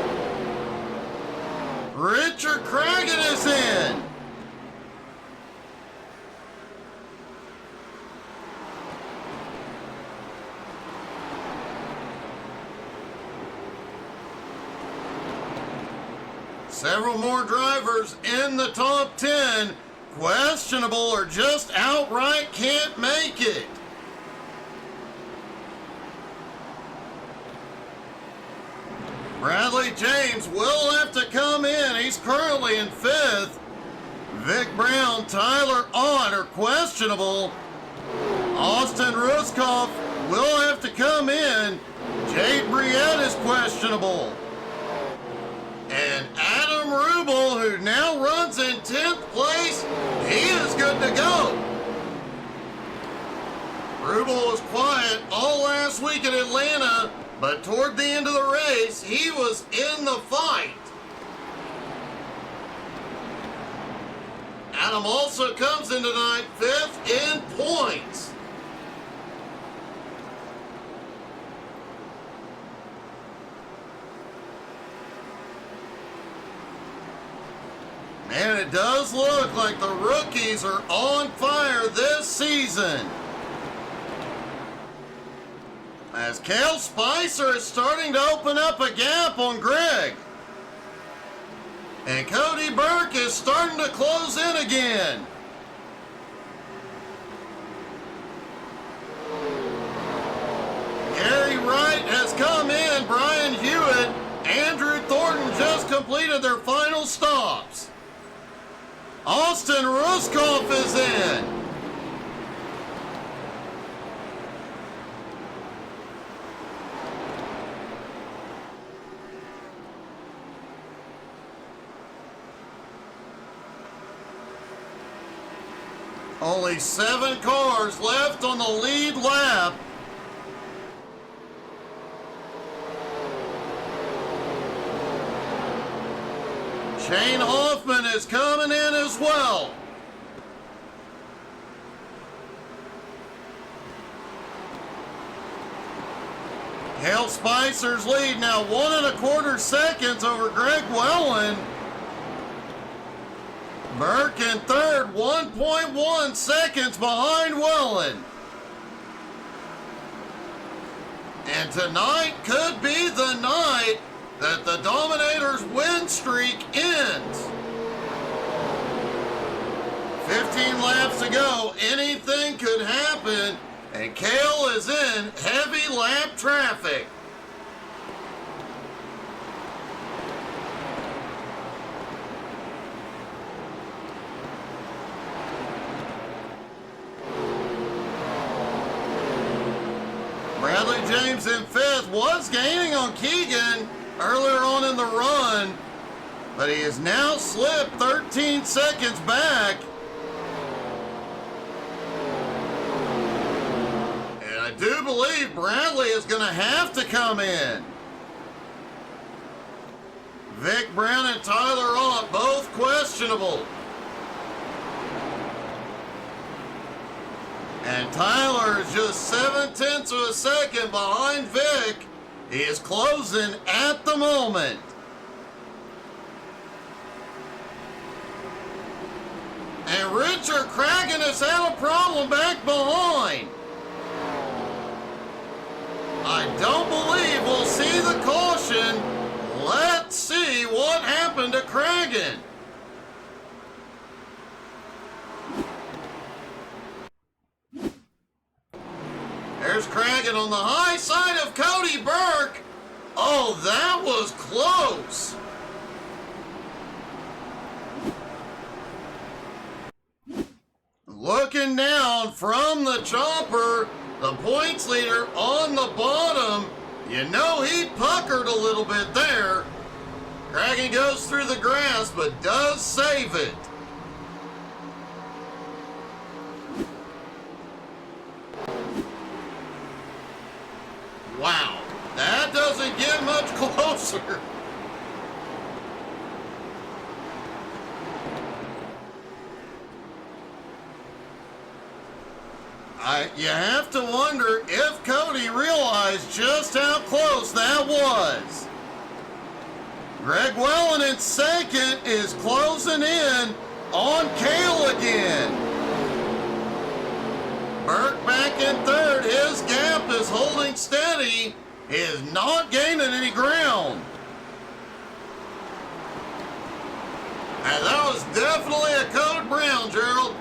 Richard Cragen is in. Several more drivers in the top 10, questionable or just outright can't make it. Bradley James will have to come in. He's currently in 5th. Vic Brown, Tyler Ott are questionable. Austin Ruskoff will have to come in. Jade Briette is questionable. And Adam Rubel, who now runs in 10th place, he is good to go. Rubel was quiet all last week in Atlanta, but toward the end of the race, he was in the fight. Adam also comes in tonight 5th in points. And it does look like the rookies are on fire this season, as Cale Spicer is starting to open up a gap on Greg. And Cody Burke is starting to close in again. Gary Wright has come in. Brian Hewitt, Andrew Thornton just completed their final stops. Austin Ruskoff is in. Only 7 cars left on the lead lap. Shane Hoffman is coming in as well. Cale Spicer's lead now 1 1/4 seconds over Greg Wellen. Burke in 3rd, 1.1 seconds behind Wellen. And tonight could be the night that the Dominator's win streak ends. 15 laps to go. Anything could happen, and Cale is in heavy lap traffic. Bradley James in 5th was gaining on Keegan earlier on in the run, but he has now slipped 13 seconds back. And I do believe Bradley is going to have to come in. Vic Brown and Tyler Ott both questionable. And Tyler is just 0.7 of a second behind Vic. He is closing at the moment. And Richard Cragen has had a problem back behind. I don't believe we'll see the caution. Let's see what happened to Cragen. There's Cragen on the high side of Cody Burke. Oh, that was close. Looking down from the chopper, the points leader on the bottom. You know he puckered a little bit there. Cragen goes through the grass, but does save it. Wow, that doesn't get much closer. You have to wonder if Cody realized just how close that was. Greg Wellen in second is closing in on Cale again. Burke back in third. His gap is holding steady. He is not gaining any ground. And that was definitely a code brown, Gerald.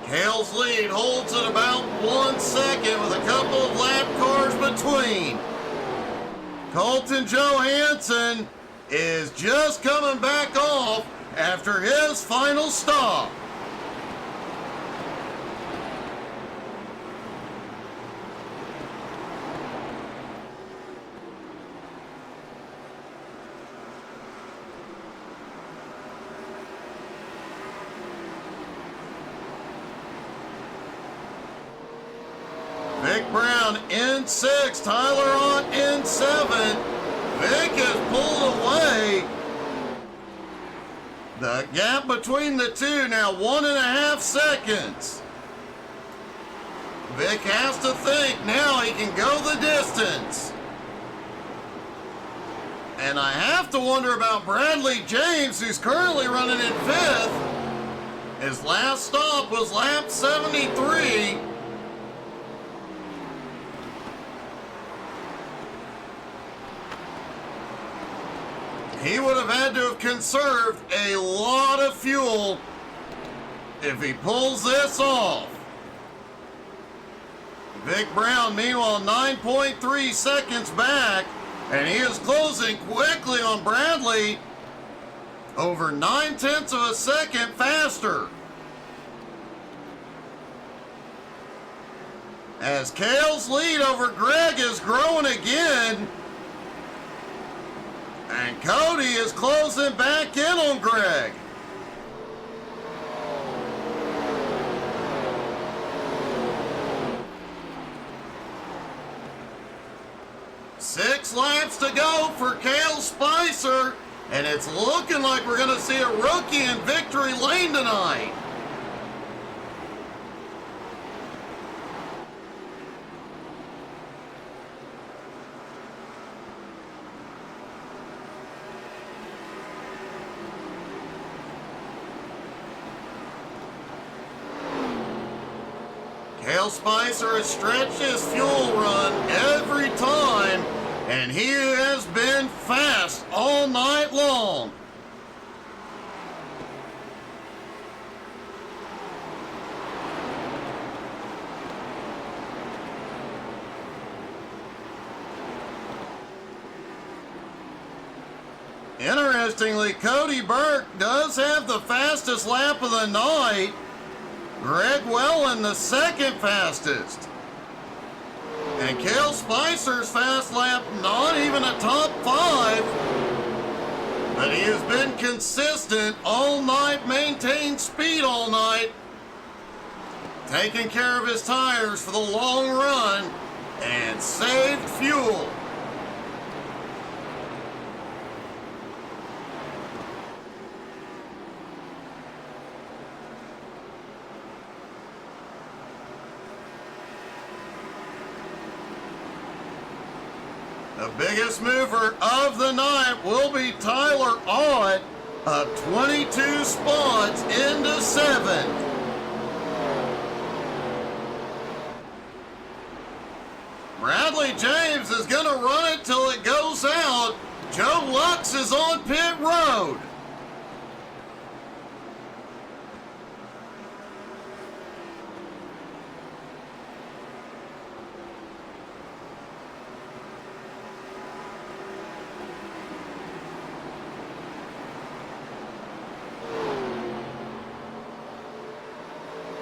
Cale's lead holds at about 1 second with a couple of lap cars between. Colton Johansson is just coming back off after his final stop. Vic Brown in 6, Tyler Ott in 7. Vic has pulled away. The gap between the two now 1.5 seconds. Vic has to think now he can go the distance. And I have to wonder about Bradley James, who's currently running in 5th. His last stop was lap 73. He would have had to have conserved a lot of fuel if he pulls this off. Vic Brown, meanwhile, 9.3 seconds back, and he is closing quickly on Bradley, over 0.9 of a second faster. As Cale's lead over Greg is growing again, and Cody is closing back in on Greg. Six laps to go for Cale Spicer, and it's looking like we're going to see a rookie in victory lane tonight. Cale Spicer has stretched his fuel run every time, and he has been fast all night long. Interestingly, Cody Burke does have the fastest lap of the night. Greg Wellen the second fastest. And Cale Spicer's fast lap not even a top 5. but he has been consistent all night, maintained speed all night, taking care of his tires for the long run, and saved fuel. The biggest mover of the night will be Tyler Ott, up 22 spots into 7th. Bradley James is going to run it till it goes out. Joe Lux is on pit road.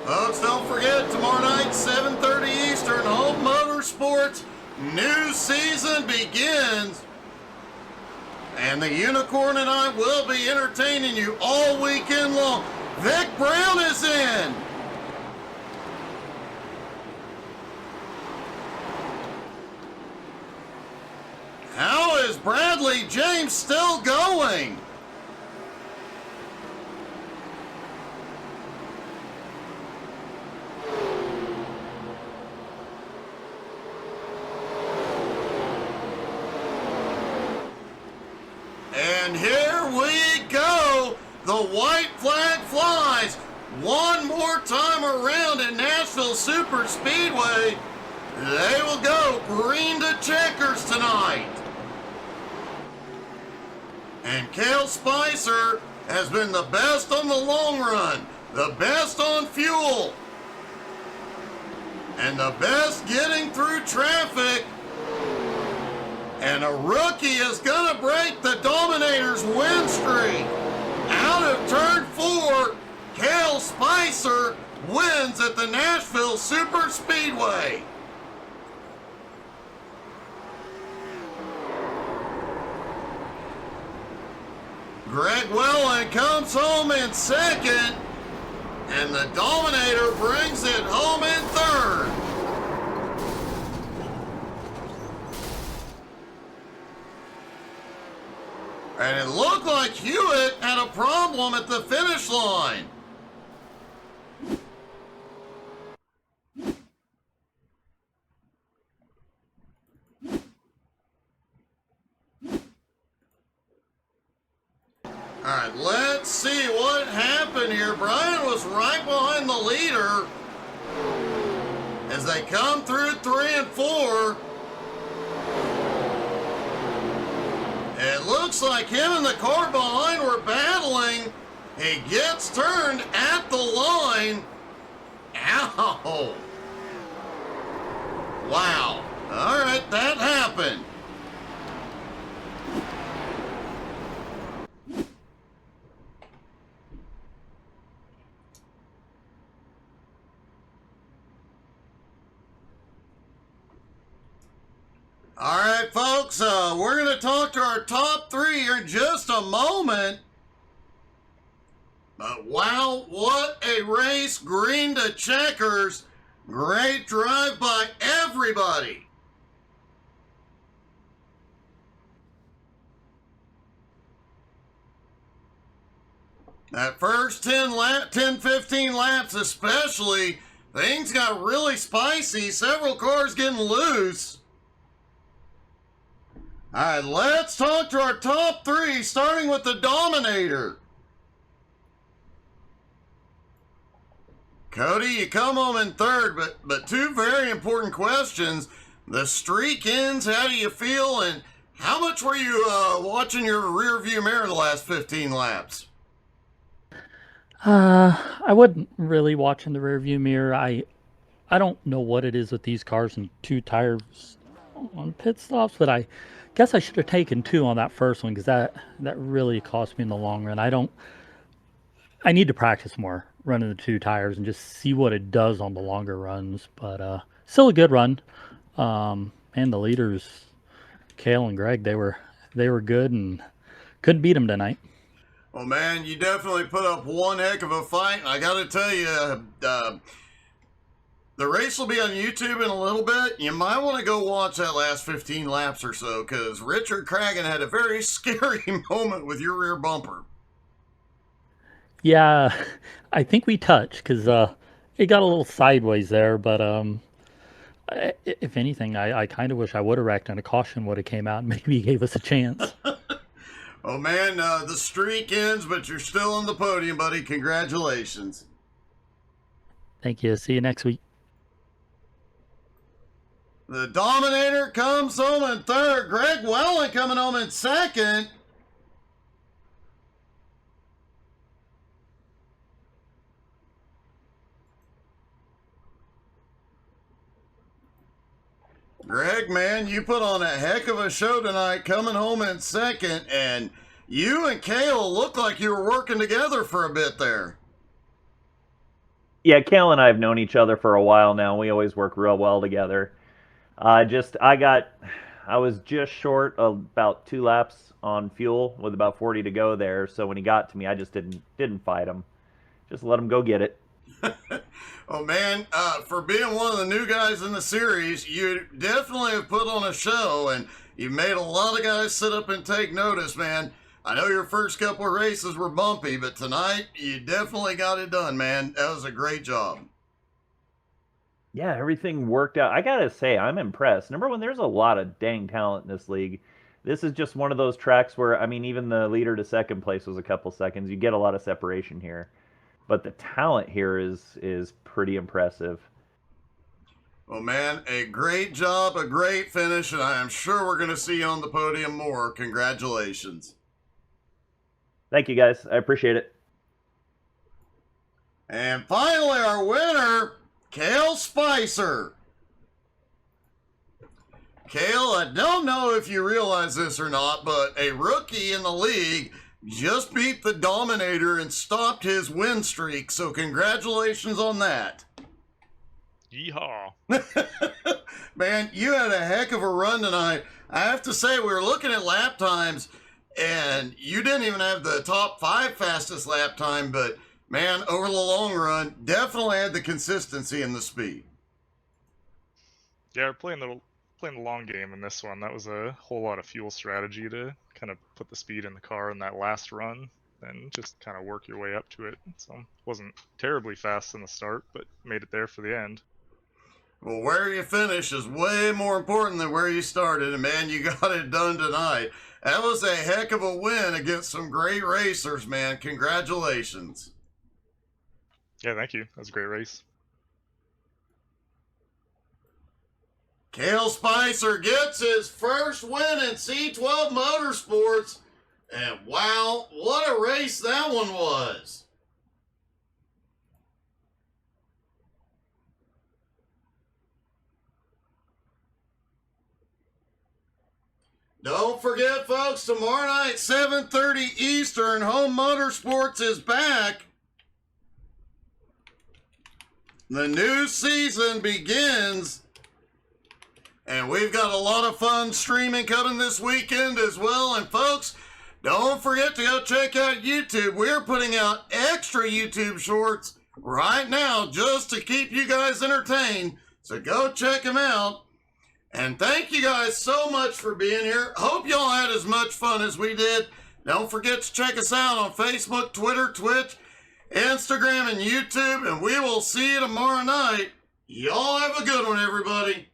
Folks, don't forget, tomorrow night, 7:30 Eastern, Home Motorsports, new season begins. And the Unicorn and I will be entertaining you all weekend long. Vic Brown is in. How is Bradley James still going? And here we go. The white flag flies one more time around in Nashville Superspeedway. They will go green to checkers tonight. And Cale Spicer has been the best on the long run, the best on fuel, and the best getting through traffic. And a rookie is going to break the Dominator's win streak. Out of turn 4, Cale Spicer wins at the Nashville Superspeedway. Greg Welland comes home in 2nd, and the Dominator brings it home in 3rd. And it looked like Hewitt had a problem at the finish line. All right, let's see what happened here. Brian was right behind the leader as they come through 3 and 4. It looks like him and the car behind were battling. He gets turned at the line. Ow! Wow. All right, that happened. All right, folks, we're going to talk to our top 3 here in just a moment. But wow, what a race, green to checkers. Great drive by everybody. That first 15 laps especially, things got really spicy. Several cars getting loose. All right, let's talk to our top 3, starting with the Dominator. Cody, you come home in 3rd, but 2 very important questions. The streak ends, how do you feel, and how much were you watching your rear view mirror the last 15 laps?
I wasn't really watching the rear view mirror. I don't know what it is with these cars and 2 tires on pit stops, but I guess I should have taken 2 on that first one because that really cost me in the long run. I need to practice more running the 2 tires and just see what it does on the longer runs, but still a good run. And the leaders, Cale and Greg, they were good and couldn't beat him tonight.
Well, man, you definitely put up one heck of a fight. And I got to tell you, the race will be on YouTube in a little bit. You might want to go watch that last 15 laps or so, because Richard Cragen had a very scary moment with your rear bumper.
Yeah, I think we touched because it got a little sideways there. But if anything, I kind of wish I would have wrecked and a caution would have came out and maybe gave us a chance.
Oh, man, the streak ends, but you're still on the podium, buddy. Congratulations.
Thank you. See you next week.
The Dominator comes home in third. Greg Welling coming home in second. Greg, man, you put on a heck of a show tonight, coming home in second, and you and Cale looked like you were working together for a bit there.
Yeah, Cale and I have known each other for a while now. We always work real well together. I was just short of about 2 laps on fuel with about 40 to go there. So when he got to me, I just didn't fight him. Just let him go get it.
Oh, man, for being one of the new guys in the series, you definitely have put on a show, and you made a lot of guys sit up and take notice, man. I know your first couple of races were bumpy, but tonight you definitely got it done, man. That was a great job.
Yeah, everything worked out. I gotta say, I'm impressed. Number one, there's a lot of dang talent in this league. This is just one of those tracks where, I mean, even the leader to second place was a couple seconds. You get a lot of separation here. But the talent here is pretty impressive.
Well, man, a great job, a great finish, and I am sure we're going to see you on the podium more. Congratulations.
Thank you, guys. I appreciate it.
And finally, our winner, Cale Spicer. Cale, I don't know if you realize this or not, but a rookie in the league just beat the Dominator and stopped his win streak, so congratulations on that.
Yeehaw.
Man, you had a heck of a run tonight. I have to say, we were looking at lap times, and you didn't even have the top 5 fastest lap time, but man, over the long run, definitely had the consistency and the speed.
Yeah, we're playing the long game in this one. That was a whole lot of fuel strategy to kind of put the speed in the car in that last run and just kind of work your way up to it. So wasn't terribly fast in the start, but made it there for the end.
Well, where you finish is way more important than where you started, and man, you got it done tonight. That was a heck of a win against some great racers, man. Congratulations.
Yeah, thank you. That was a great race.
Cale Spicer gets his first win in C12 Motorsports, and wow, what a race that one was. Don't forget, folks, tomorrow night, 7:30 Eastern, Home Motorsports is back. The new season begins, and we've got a lot of fun streaming coming this weekend as well. And folks, don't forget to go check out YouTube. We're putting out extra YouTube shorts right now just to keep you guys entertained. So go check them out. And thank you guys so much for being here. Hope y'all had as much fun as we did. Don't forget to check us out on Facebook, Twitter, Twitch, Instagram, and YouTube. And we will see you tomorrow night. Y'all have a good one, everybody.